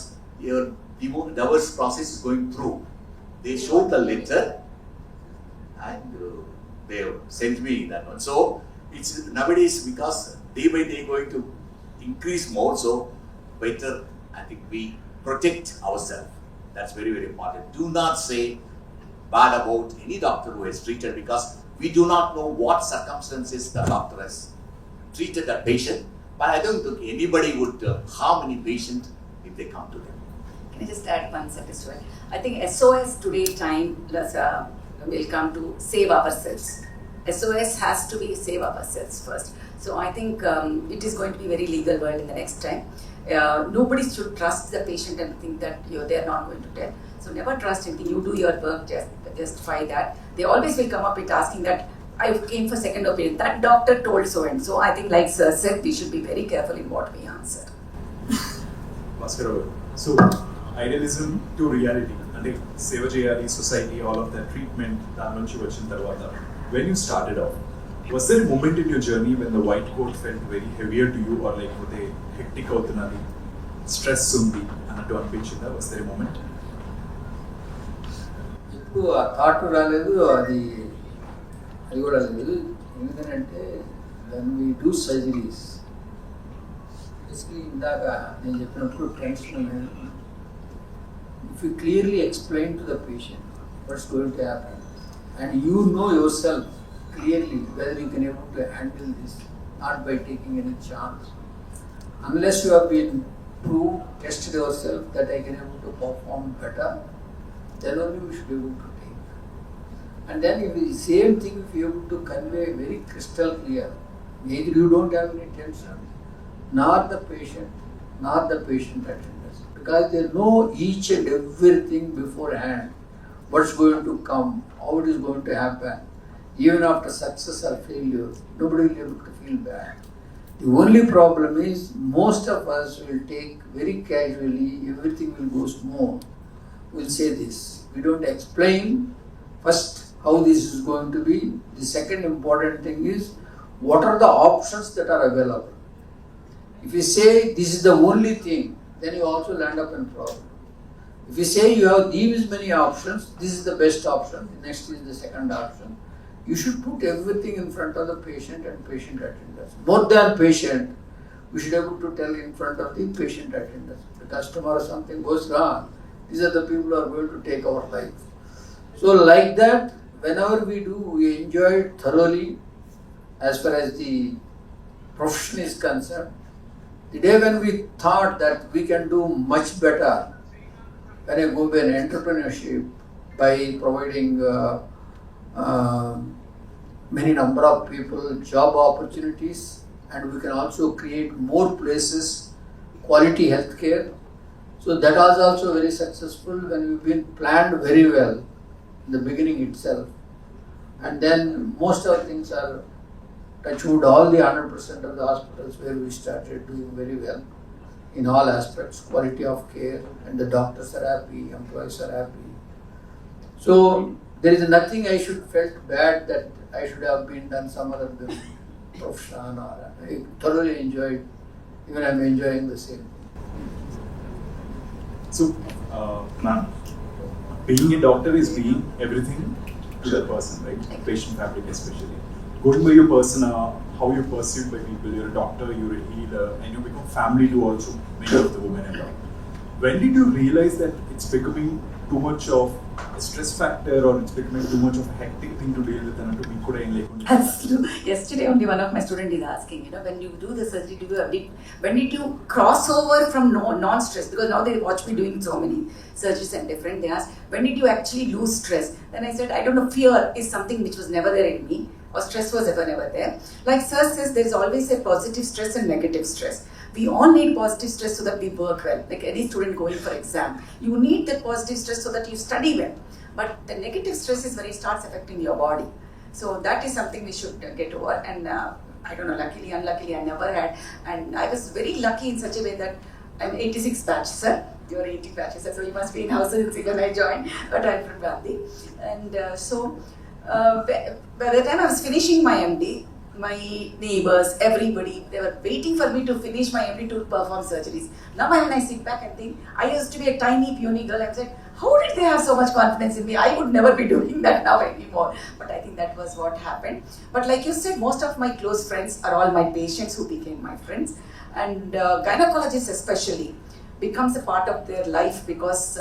your divorce process is going through. They showed the letter and they sent me that one. So it's nowadays, because day by day going to increase more, so better I think we protect ourselves. That's very, very important. Do not say bad about any doctor who has treated, because we do not know what circumstances the doctor has treated that patient. But I don't think anybody would harm any patient if they come to them. Can I just add one sentence to it? I think SOS today time will come to save ourselves. SOS has to be save ourselves first. So I think it is going to be very legal world in the next time. Nobody should trust the patient and think that they are not going to tell. So never trust anything. You do your work, justify that. They always will come up with asking that I came for second opinion. That doctor told so and so. I think, like Sir said, we should be very careful in what we answer. Bhaskar, so idealism to reality, and seva cheyali, society, all of that treatment, దాని నుంచి వచ్చిన తర్వాత, when you started off, was there a moment in your journey when the white coat felt very heavier to you, or like with a hectic అవుతున్నది, stress ఉంది అన్నట్టు అనిపించిందా? Was there a moment? ఇప్పుడు ఆ థాట్ రాలేదు, అది కూడా లేదు. ఎందుకంటే when we do surgeries, basically ఇందాక నేను చెప్పినప్పుడు tension, if you clearly explain to the patient what's going to happen, and you know yourself clearly whether you can able to handle this, not by taking any chance, unless you have been proved, tested yourself that I can able to perform better, then only we should be able to take. And then if the same thing, if you able to convey very crystal clear, either you don't have any tension, nor the patient attendants, because they know each and everything beforehand, what's going to come, how it is going to happen. Even after success or failure, nobody will be able to feel bad. The only problem is most of us will take very casually, everything will go smooth. We'll say this. We don't explain first how this is going to be. The second important thing is what are the options that are available. If you say this is the only thing, then you also land up in problem. If you say you have these many options, this is the best option, the next is the second option. You should put everything in front of the patient and patient attendants. More than patient, we should be able to tell in front of the patient attendants. Because tomorrow something goes wrong, these are the people who are going to take our life. So like that, whenever we do, we enjoy it thoroughly as far as the profession is concerned. The day when we thought that we can do much better, when I go by an entrepreneurship by providing many number of people job opportunities, and we can also create more places, quality healthcare. So that was also very successful when we've been planned very well in the beginning itself. And then most of things are touchwood, all the 100% of the hospitals where we started doing very well in all aspects, quality of care, and the doctors are happy, employees are happy. So there is nothing I should felt bad that I should have been done some other profession, or I thoroughly enjoyed, even I'm enjoying the same. So, ma'am, being a doctor is being everything to the person, right? Patient fabric especially. Going by your persona, how you're perceived by people, you're a doctor, you're a healer, and you become family to also many of the women and all. When did you realize that it's becoming too much of a stress factor, or it's becoming too much of a hectic thing to deal with? That's true. Yesterday only one of my students is asking, when you do the surgery, when did you cross over from non-stress? Because now they watch me doing so many surgeries and different. They ask, when did you actually lose stress? Then I said, I don't know, fear is something which was never there in me, or stress was ever never there. Like Sir says, there's always a positive stress and negative stress. We all need positive stress so that we work well. Like any student going for exam, you need that positive stress so that you study well. But the negative stress is when it starts affecting your body. So that is something we should get over. And I don't know, luckily, unluckily, I never had. And I was very lucky in such a way that I'm 86 batch, sir. You're 80 batches, sir. So you must be in house since when I joined. But I'm from Gandhi. And by the time I was finishing my MD, my neighbors, everybody, they were waiting for me to finish my MD to perform surgeries. Now when I sit back and think, I used to be a tiny puny girl, I'm like, how did they have so much confidence in me? I would never be doing that now anymore. But I think that was what happened. But like you said, most of my close friends are all my patients who became my friends. And gynecologists especially becomes a part of their life, because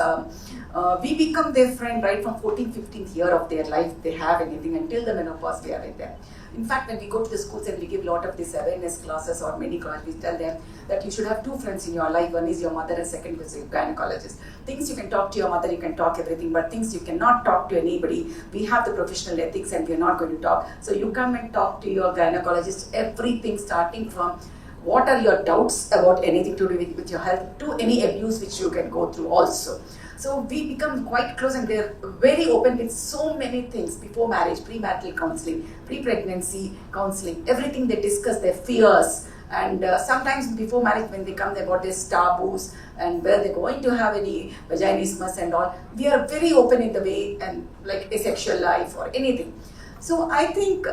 we become their friend right from 14th, 15th year of their life. They have anything until the menopause, we are with them. In fact, when we go to the schools and we give a lot of these awareness classes or many classes, we tell them that you should have two friends in your life. One is your mother and second is your gynecologist. Things you can talk to your mother, you can talk everything, but things you cannot talk to anybody. We have the professional ethics and we are not going to talk. So you come and talk to your gynecologist, everything starting from what are your doubts about anything to do with your health to any abuse which you can go through also. So we become quite close and they're very open with so many things before marriage, premarital counseling, pre-pregnancy counseling, everything they discuss, their fears. And sometimes before marriage when they come, they got their taboos and where they're going to have any vaginismus and all. We are very open in the way and like a sexual life or anything. So I think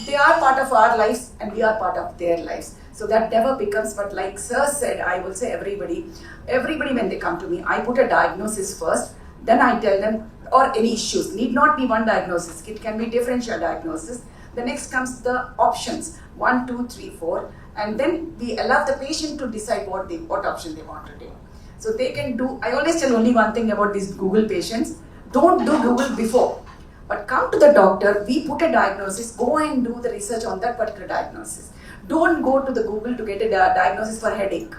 they are part of our lives and we are part of their lives. So that never becomes, but like Sir said, I will say everybody when they come to me, I put a diagnosis first, then I tell them, or any issues, need not be one diagnosis, it can be differential diagnosis. The next comes the options, 1, 2, 3, 4, and then we allow the patient to decide what option they want to take. So they can do, I always tell only one thing about these Google patients, don't do Google before. But come to the doctor, we put a diagnosis, go and do the research on that particular diagnosis. Don't go to the Google to get a diagnosis for headache.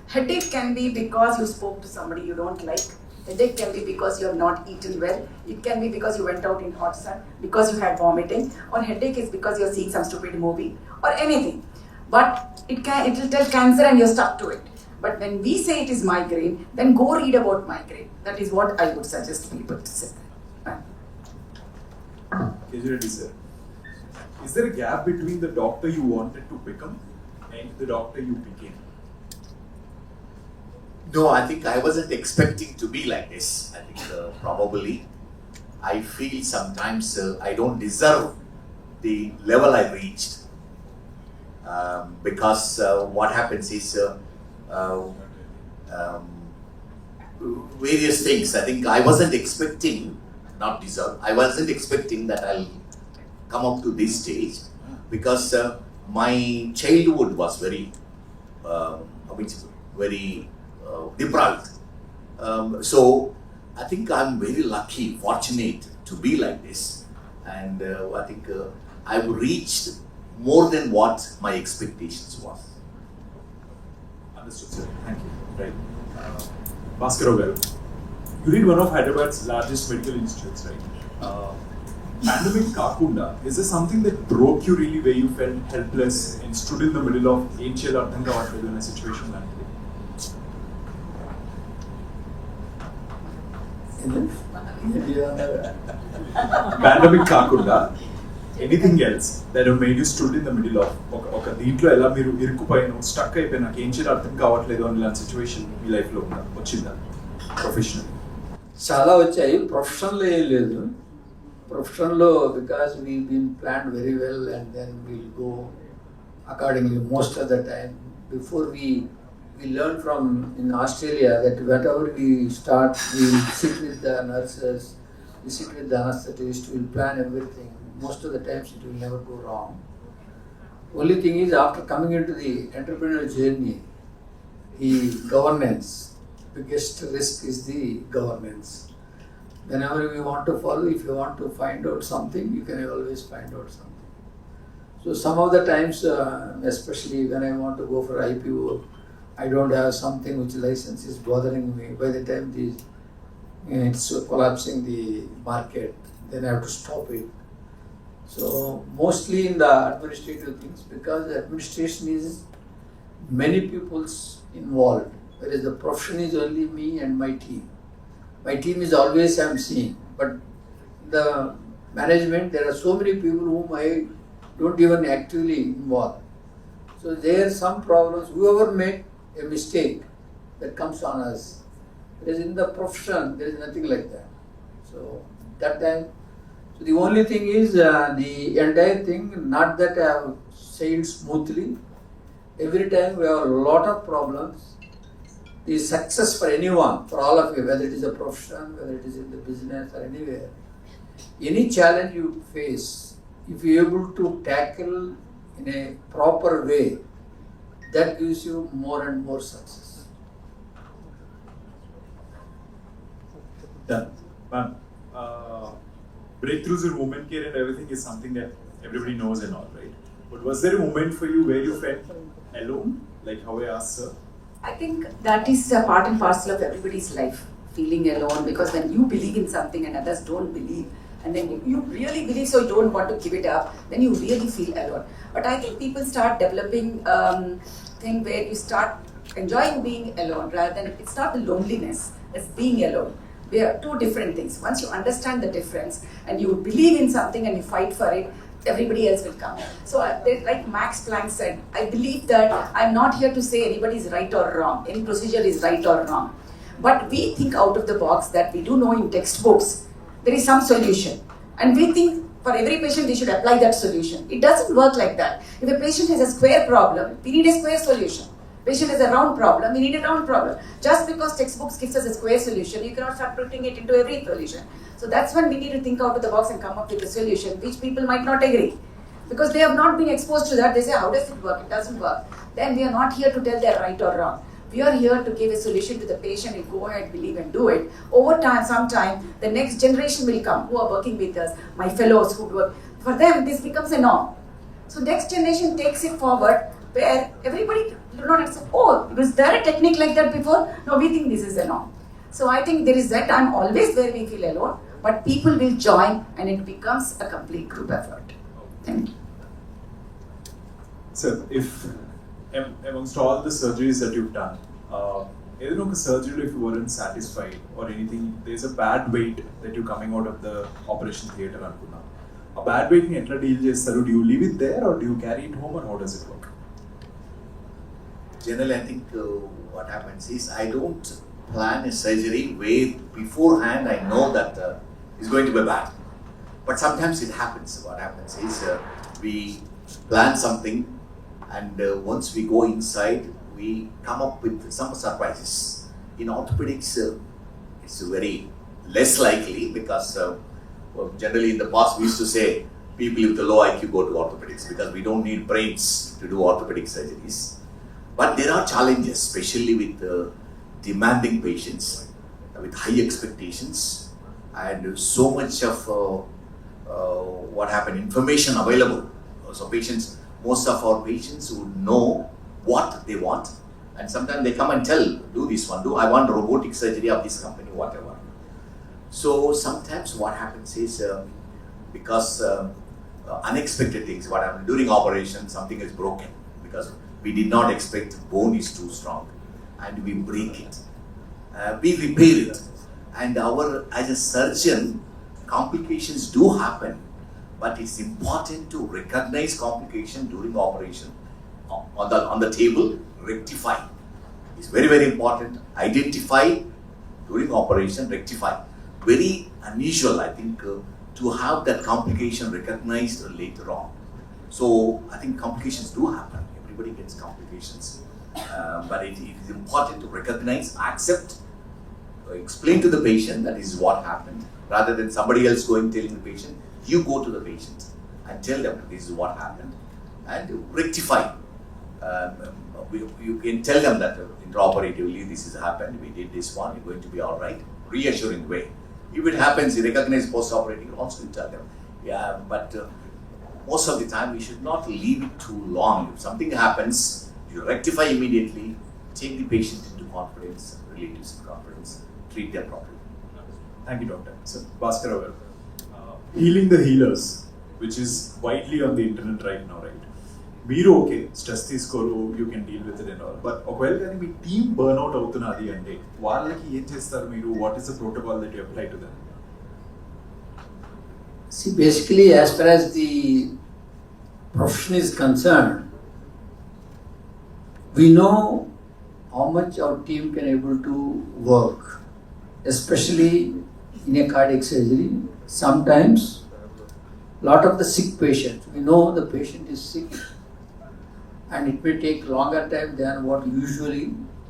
Headache can be because you spoke to somebody you don't like. Headache can be because you have not eaten well. It can be because you went out in hot sun, because you had vomiting. Or headache is because you're seeing some stupid movie or anything. But it will tell cancer and you're stuck to it. But when we say it is migraine, then go read about migraine. That is what I would suggest people to say. KJ Reddy sir, is there a gap between the doctor you wanted to become and the doctor you became? No, I think I wasn't expecting to be like this. I think probably I feel sometimes I don't deserve the level I reached because what happens is various things. I think I wasn't expecting, not deserve, I wasn't expecting that I'll come up to this stage because my childhood was very deprived. So I think I'm very lucky, fortunate to be like this, and I think I've reached more than what my expectations was. Understood, sir. Thank you. Right. Bhaskar garu, you did one of Hyderabad's largest medical institutes, right? Pandemic Kakunda, is there something that broke you really where you felt helpless and stood in the middle of ancient Arthanga in a situation like that? Pandemic Kakunda, anything else that made you stood in the middle of ఒక దీంట్లో ఎలా మీరు ఇరుక్కుపోయిన stuck అయిపోయి నాకు ఏం చేయాలో అర్థం కావట్లేదు అని ఇలాంటి సిచ్యువేషన్ మీ లైఫ్లో ఉందా, వచ్చిందా ప్రొఫెషనల్? చాలా వచ్చాయి. ప్రొఫెషన్లో ఏం లేదు. ప్రొఫెషన్లో because we been plan very well and then will go accordingly most of the time. Before we learn from in Australia that whatever we start, we sit with the nurses, we sit with the anesthetist, we will plan everything. Most of the times it will never go wrong. Only thing is, after coming into the entrepreneurial journey, the governance, biggest risk is the governance. Whenever we want to follow, if you want to find out something, you can always find out something. So some of the times, especially when I want to go for IPO, I don't have something which license is bothering me. By the time it's collapsing the market, then I have to stop it. So mostly in the administrative things, because the administration is many people's involved, whereas the profession is only me and my team. My team is always I'm seeing, but the management, there are so many people whom I don't even actively involve. So there are some problems. Whoever made a mistake, that comes on us. Whereas in the profession, there is nothing like that. So that time, so the only thing is the entire thing, not that I have sailed smoothly. Every time we have a lot of problems. The success for anyone, for all of you, whether it is a profession, whether it is in the business or anywhere, any challenge you face, if you are able to tackle in a proper way, that gives you more and more success. Done. Ma'am, breakthroughs in women care and everything is something that everybody knows and all, right? But was there a moment for you where you felt alone, like how I asked sir? I think that is a part and parcel of everybody's life, feeling alone, because when you believe in something and others don't believe, and then you really believe so you don't want to give it up, then you really feel alone. But I think people start developing thing where you start enjoying being alone rather than, it's not the loneliness, it's being alone. They are two different things. Once you understand the difference and you believe in something and you fight for it, everybody else will come. So like Max Planck said, I believe that I'm not here to say anybody is right or wrong, any procedure is right or wrong. But we think out of the box that we do know in textbooks, there is some solution. And we think for every patient we should apply that solution. It doesn't work like that. If a patient has a square problem, we need a square solution. Patient has a round problem, we need a round problem. Just because textbooks gives us a square solution, you cannot start putting it into every solution. So that's when we need to think out of the box and come up with a solution, which people might not agree. Because they have not been exposed to that, they say, how does it work? It doesn't work. Then we are not here to tell they're right or wrong. We are here to give a solution to the patient and go ahead, believe and do it. Over time, sometime, the next generation will come who are working with us, my fellows who work. For them, this becomes a norm. So next generation takes it forward where everybody do not accept, oh, was there a technique like that before? No, we think this is a norm. So I think there is that time always where we feel alone, but people will join and it becomes a complete group effort. Thank you. Sir, if amongst all the surgeries that you've done, either of surgery if you weren't satisfied or anything, there's a bad weight that you're coming out of the operation theatre. A bad weight ni etla deal chestaru? Do you leave it there or do you carry it home, or how does it work? Generally, I think what happens is I don't plan a surgery where beforehand I know that it's going to be bad. But sometimes it happens. What happens is we plan something, and once we go inside, we come up with some surprises. In orthopedics, it's very less likely because generally in the past we used to say people with a low IQ go to orthopedics because we don't need brains to do orthopedic surgeries. But there are challenges, especially with demanding patients, with high expectations, and so much of information available. So patients, most of our patients would know what they want, and sometimes they come and tell, do this one, I want robotic surgery of this company, whatever. So sometimes what happens is because unexpected things, what happens during operation, something is broken because we did not expect bone is too strong, and we break it. We repair it, and as a surgeon, complications do happen, but it's important to recognize complication during operation on the table, rectify. It's very, very important. Identify during operation, rectify. Very unusual, I think, to have that complication recognized later on. So I think complications do happen. Everybody gets complications. But it is important to recognize, accept, explain to the patient that is what happened, rather than somebody else telling the patient. You go to the patient and tell them this is what happened and rectify. You can tell them that intraoperatively this has happened, we did this one, you're going to be all right, reassuring way. If it happens, you recognize post-operating, also you tell them. Yeah, but most of the time we should not leave it too long. If something happens, you rectify immediately, take the patient into confidence, relatives in confidence, treat them properly. Thank you, doctor. So, Bhaskar, healing the healers, which is widely on the internet right now, right? మీరు okay stress తీసుకోరు, you can deal with it and all, but ఒకవేళ కానీ మీ team burnout అవుతున్నది అంటే వాళ్ళకి ఏం చేస్తారు మీరు? What is the protocol that you apply to them? See, basically, as far as the profession is concerned, we know how much our team can able to work, especially in a cardiac surgery. Sometimes, lot of the sick patients, we know the patient is sick, and it may take longer time than what usually,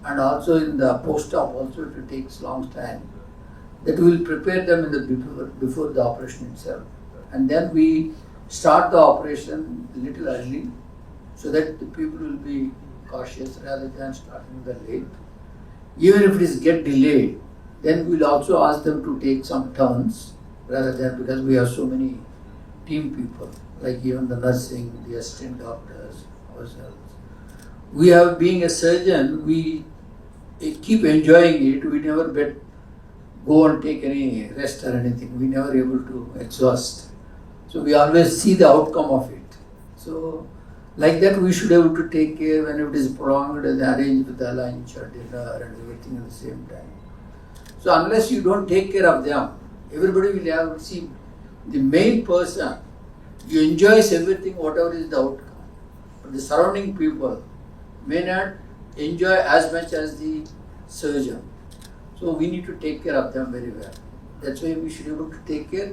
and also in the post-op also it takes long time. That we will prepare them in the before the operation itself, and then we start the operation a little early, so that the people will be cautious rather than starting the late. Even if it is get delayed, then we will also ask them to take some turns, rather than, because we have so many team people, like even the nursing, the assistant doctors, ourselves. We have, being a surgeon, we keep enjoying it. We never go and take any rest or anything. We never able to exhaust. So we always see the outcome of it. So like that, we should able to take care when it is prolonged, and arrange with the lunch or dinner and everything at the same time. So unless you don't take care of them, everybody will have to see the main person. You enjoys everything, whatever is the outcome. But the surrounding people may not enjoy as much as the surgeon. So we need to take care of them very well. That's why we should be able to take care.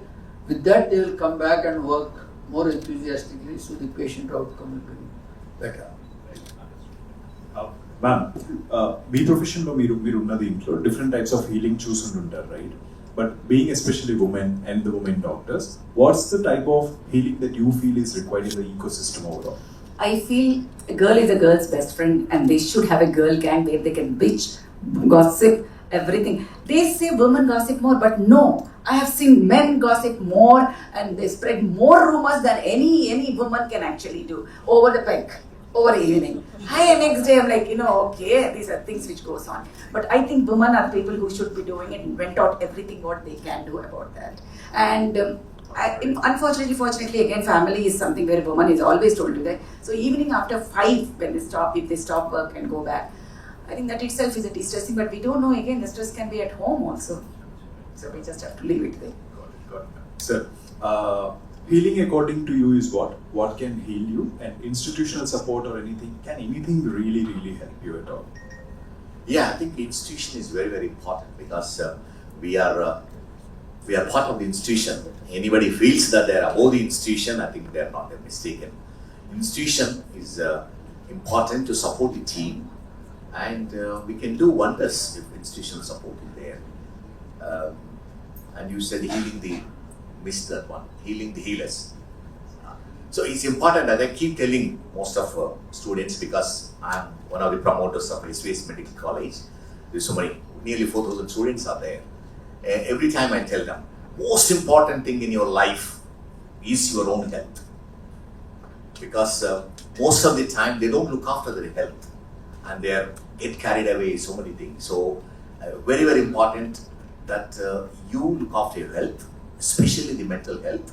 With that, they will come back and work more enthusiastically, so the patient outcome will be better. Ma'am, మీ ప్రొఫెషన్లో మీరు ఉన్న దీంట్లో different types of healing చూసుంటుంటారు, right? But being especially women and the women doctors, what's the type of healing that you feel is required in the ecosystem overall? I feel a girl is a girl's best friend, and they should have a girl gang where they can bitch, gossip, everything. They say women gossip more, but no. I have seen men gossip more, and they spread more rumors than any woman can actually do over the peg, over evening. Hi, and next day I'm like, okay, these are things which goes on. But I think women are people who should be doing it and vent out everything what they can do about that. And fortunately, again, family is something where woman is always told to that. So evening after 5, when they stop, if they stop work and go back, I think that itself is a de-stressing. But we don't know, again, the stress can be at home also. So we just have to leave it there. Got it. Sir, healing according to you is what? What can heal you? And institutional support or anything, can anything really, really help you at all? Yeah, I think institution is very, very important, because we are part of the institution. Anybody feels that they are above the institution, I think they are not mistaken. Institution is important to support the team, and we can do wonders if institutional support is there. And you said healing the, missed that one, healing the healers. So it's important that I keep telling most of students, because I'm one of the promoters of FRCS Medical College. There's so many, nearly 4,000 students are there. Every time I tell them, most important thing in your life is your own health. Because most of the time they don't look after their health, and they get carried away so many things. So very, very important that you look after your health, especially the mental health.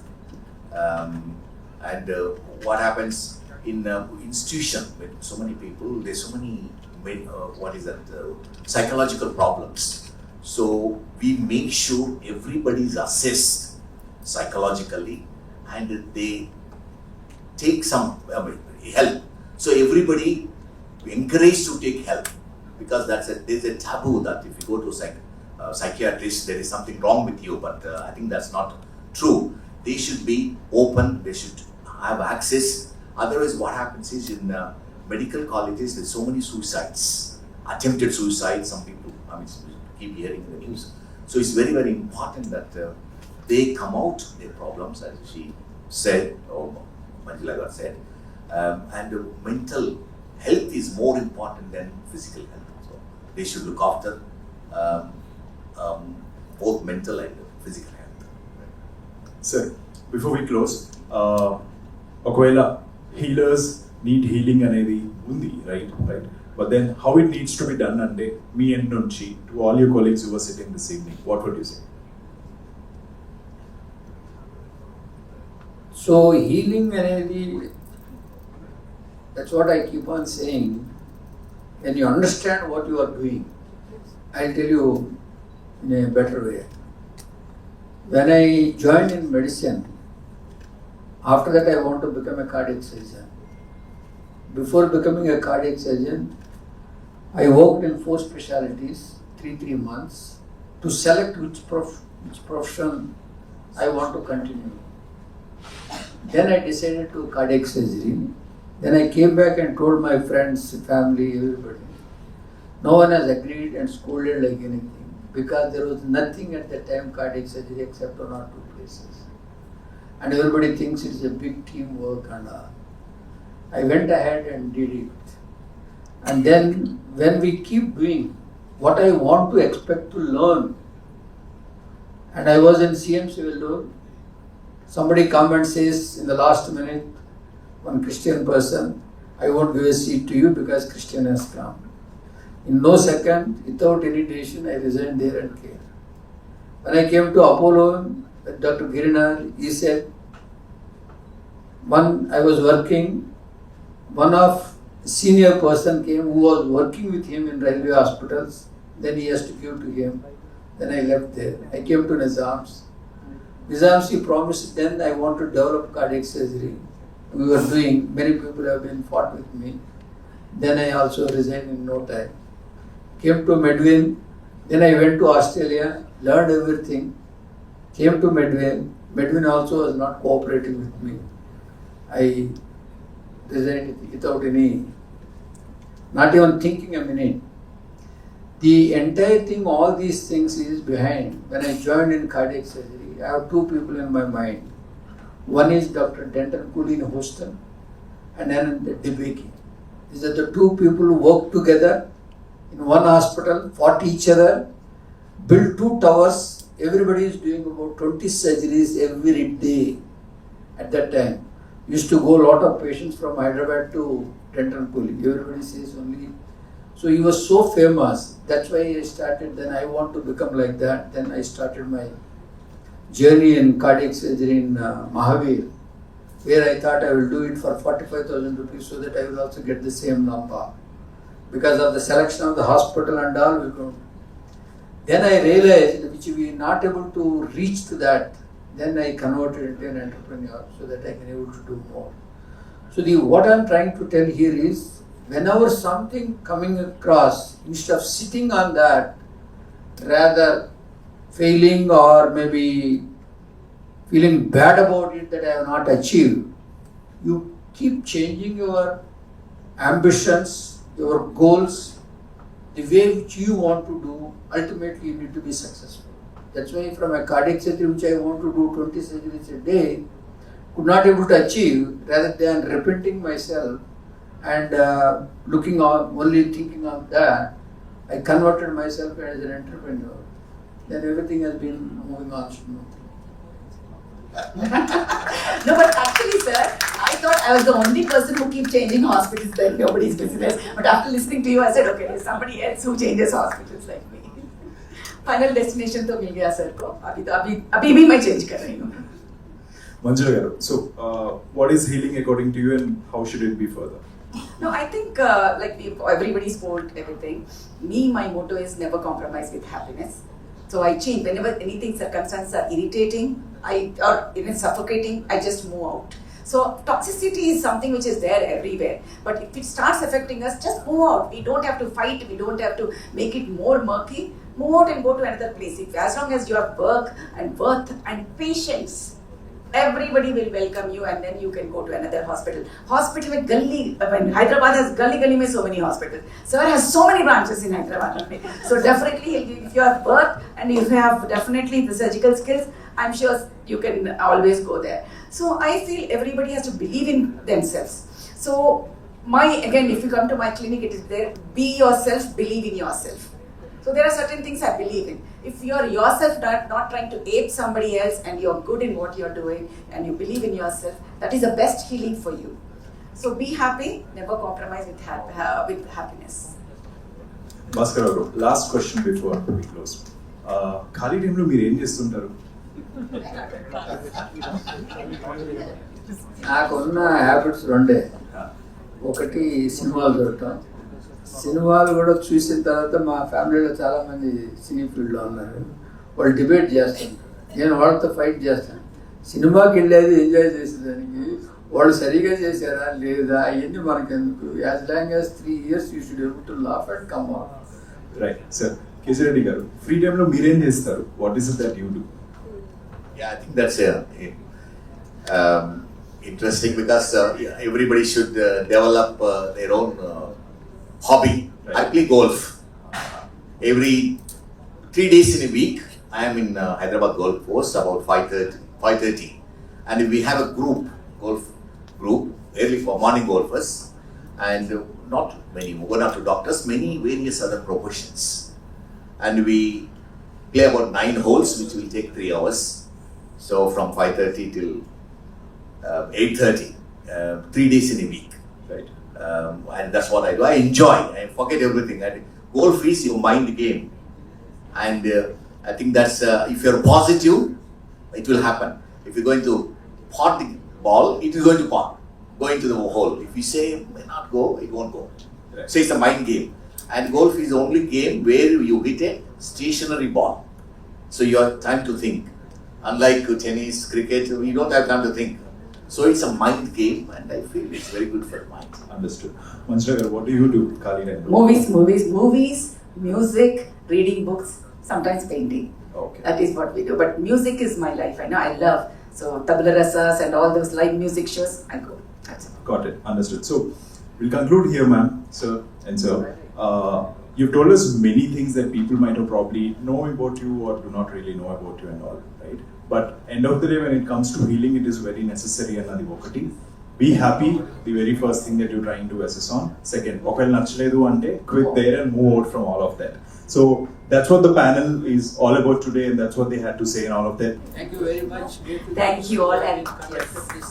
And what happens in institution with so many people, there's so many psychological problems. So we make sure everybody is assessed psychologically, and they take some help. So everybody encouraged to take help, because there's a taboo that if you go to psychiatrist, there is something wrong with you, but I think that's not true. They should be open, they should have access. Otherwise what happens is in medical colleges there's so many suicides, attempted suicide, some people keep hearing in the news. So it's very, very important that they come out their problems, as she said, or Manjula said, and mental health is more important than physical health. So they should look after both mental and physical health. Sir, before we close, ఒకవేళ healers need healing అనేది ఉంది, right? But then how it needs to be done అంటే మీ end నుంచి to all your colleagues who were sitting this evening, what would you say? So healing అనేది, that's what I keep on saying. When you understand what you are doing, I'll tell you in a better way. When I joined in medicine, after that I want to become a cardiac surgeon. Before becoming a cardiac surgeon, I worked in 4 specialties, 3 months, to select which profession I want to continue. Then I decided to cardiac surgery. Then I came back and told my friends, family, everybody. No one has agreed and scolded like anything, because there was nothing at that time cardiac surgery except 1 or 2 places. And everybody thinks it's a big teamwork and all. I went ahead and did it. And then when we keep doing what I want to expect to learn, and I was in CMC Vellore, somebody come and says in the last minute, one Christian person, I won't give a seat to you because Christian has come. In no second, without any decision, I resigned there and came. When I came to Apollo, Dr. Girinar, he said, I was working, one of senior person came who was working with him in railway hospitals, then he has to give to him. Then I left there. I came to Nizam's. Nizam's, he promised, then I want to develop cardiac surgery. We were doing, many people have been fought with me. Then I also resigned in no time. Came to Medwin, then I went to Australia, learned everything. Came to Medwin. Medwin also was not cooperating with me. I resigned without any, not even thinking a minute. The entire thing, all these things is behind. When I joined in cardiac surgery, I have 2 people in my mind. One is Dr. Denton Cooley in Houston, and then Debeki. These are the 2 people who work together in one hospital, fought each other, built 2 towers. Everybody is doing about 20 surgeries every day at that time. Used to go a lot of patients from Hyderabad to Denton Cooley. Everybody says only. So he was so famous. That's why I started. Then I want to become like that. Then I started my journey in cardiac surgery in Mahavir, where I thought I will do it for 45,000 rupees so that I will also get the same number. Because of the selection of the hospital and all, we don't. Then I realized which we are not able to reach to that. Then I converted into an entrepreneur so that I can able to do more. So what I am trying to tell here is, whenever something coming across, instead of sitting on that, rather failing or maybe feeling bad about it that I have not achieved, you keep changing your ambitions, your goals, the way which you want to do. Ultimately you need to be successful. That's why from a cardiac surgery which I want to do 20 surgeries a day, could not able to achieve, rather than repenting myself and looking on, only thinking of that, I converted myself as an entrepreneur. Then everything has been moving on smoothly. No, but actually, sir, I thought I was the only person who keeps changing hospitals, like nobody's business. But after listening to you, I said, okay, there's somebody else who changes hospitals like me. Final destination तो मिल गया sir को. अभी भी मैं change कर रही हूँ. Manjula garu, so what is healing according to you and how should it be further? No, I think everybody's told everything. My motto is never compromise with happiness. So I change whenever anything circumstances are irritating, or even suffocating, I just move out. So toxicity is something which is there everywhere. But if it starts affecting us, just move out. We don't have to fight. We don't have to make it more murky. Move out and go to another place. As long as you have work and worth and patience, everybody will welcome you, and then you can go to another hospital. Hospital with gully, when Hyderabad has gully mein so many hospitals. Sir has so many branches in Hyderabad. So definitely, if you have work and if you have definitely the surgical skills, I'm sure you can always go there. So I feel everybody has to believe in themselves. So again, if you come to my clinic, it is there, be yourself, believe in yourself. So there are certain things I believe in. If you're yourself not trying to ape somebody else, and you're good in what you're doing and you believe in yourself, that is the best healing for you. So be happy, never compromise with happiness. Bhaskar garu, last question before we close. Khali time lo meer em chestuntaru? నాకున్న habits రెండే. ఒకటి సినిమాలు చూడటం. సినిమాలు కూడా చూసిన తర్వాత మా ఫ్యామిలీలో చాలామంది సినీ ఫీల్డ్లో ఉన్నారు. వాళ్ళు డిబేట్ చేస్తుంటారు, నేను వాళ్ళతో ఫైట్ చేస్తాను. సినిమాకి వెళ్ళేది ఎంజాయ్ చేసేదానికి, వాళ్ళు సరిగా చేశారా లేదా అవన్నీ మనకెందుకు. As long as 3 years you should able to laugh and come out. Right sir. KJ Reddy garu, free time లో మీరేం చేస్తారు? What is it that you do? Yeah, I think that's interesting, because everybody should develop their own hobby. Right. I play golf. Every 3 days in a week, I am in Hyderabad golf course about 5:30, and we have a golf group, early for morning golfers, and not many, 1 or 2 doctors, many various other professions, and we play about 9 holes, which will take 3 hours. So from 5:30 till 8:30, 3 days in a week. Right. And that's what I do. I enjoy. I forget everything. And golf is your mind game. And I think that's, if you're positive, it will happen. If you're going to pot the ball, it is going to pot, going to the hole. If you say it may not go, it won't go. Right. So it's a mind game. And golf is the only game where you hit a stationary ball. So you have time to think. Unlike tennis, cricket, you don't have time to think. So it's a mind game, and I feel it's very good for the mind. Understood. Manjula garu, what do you do, Khali time? Movies, music, reading books, sometimes painting. Okay. That is what we do. But music is my life. I know I love. So tabla rasas and all those live music shows, I go. That's it. Got it. Understood. So we'll conclude here, ma'am, sir, and sir. You've told us many things that people might have probably know about you or do not really know about you and all, right? But end of the day, when it comes to healing, it is very necessary and okati. Be happy, the very first thing that you're trying to assess on. Second, okal nachaledu ante quit there and move out from all of that. So that's what the panel is all about today, and that's what they had to say in all of that. Thank you very much. Thank you all, and yes. This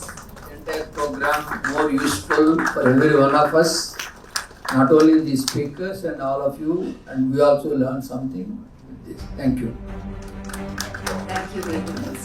entire program more useful for every one of us, not only the speakers and all of you, and we also learn something with this. Thank you. Thank you very much.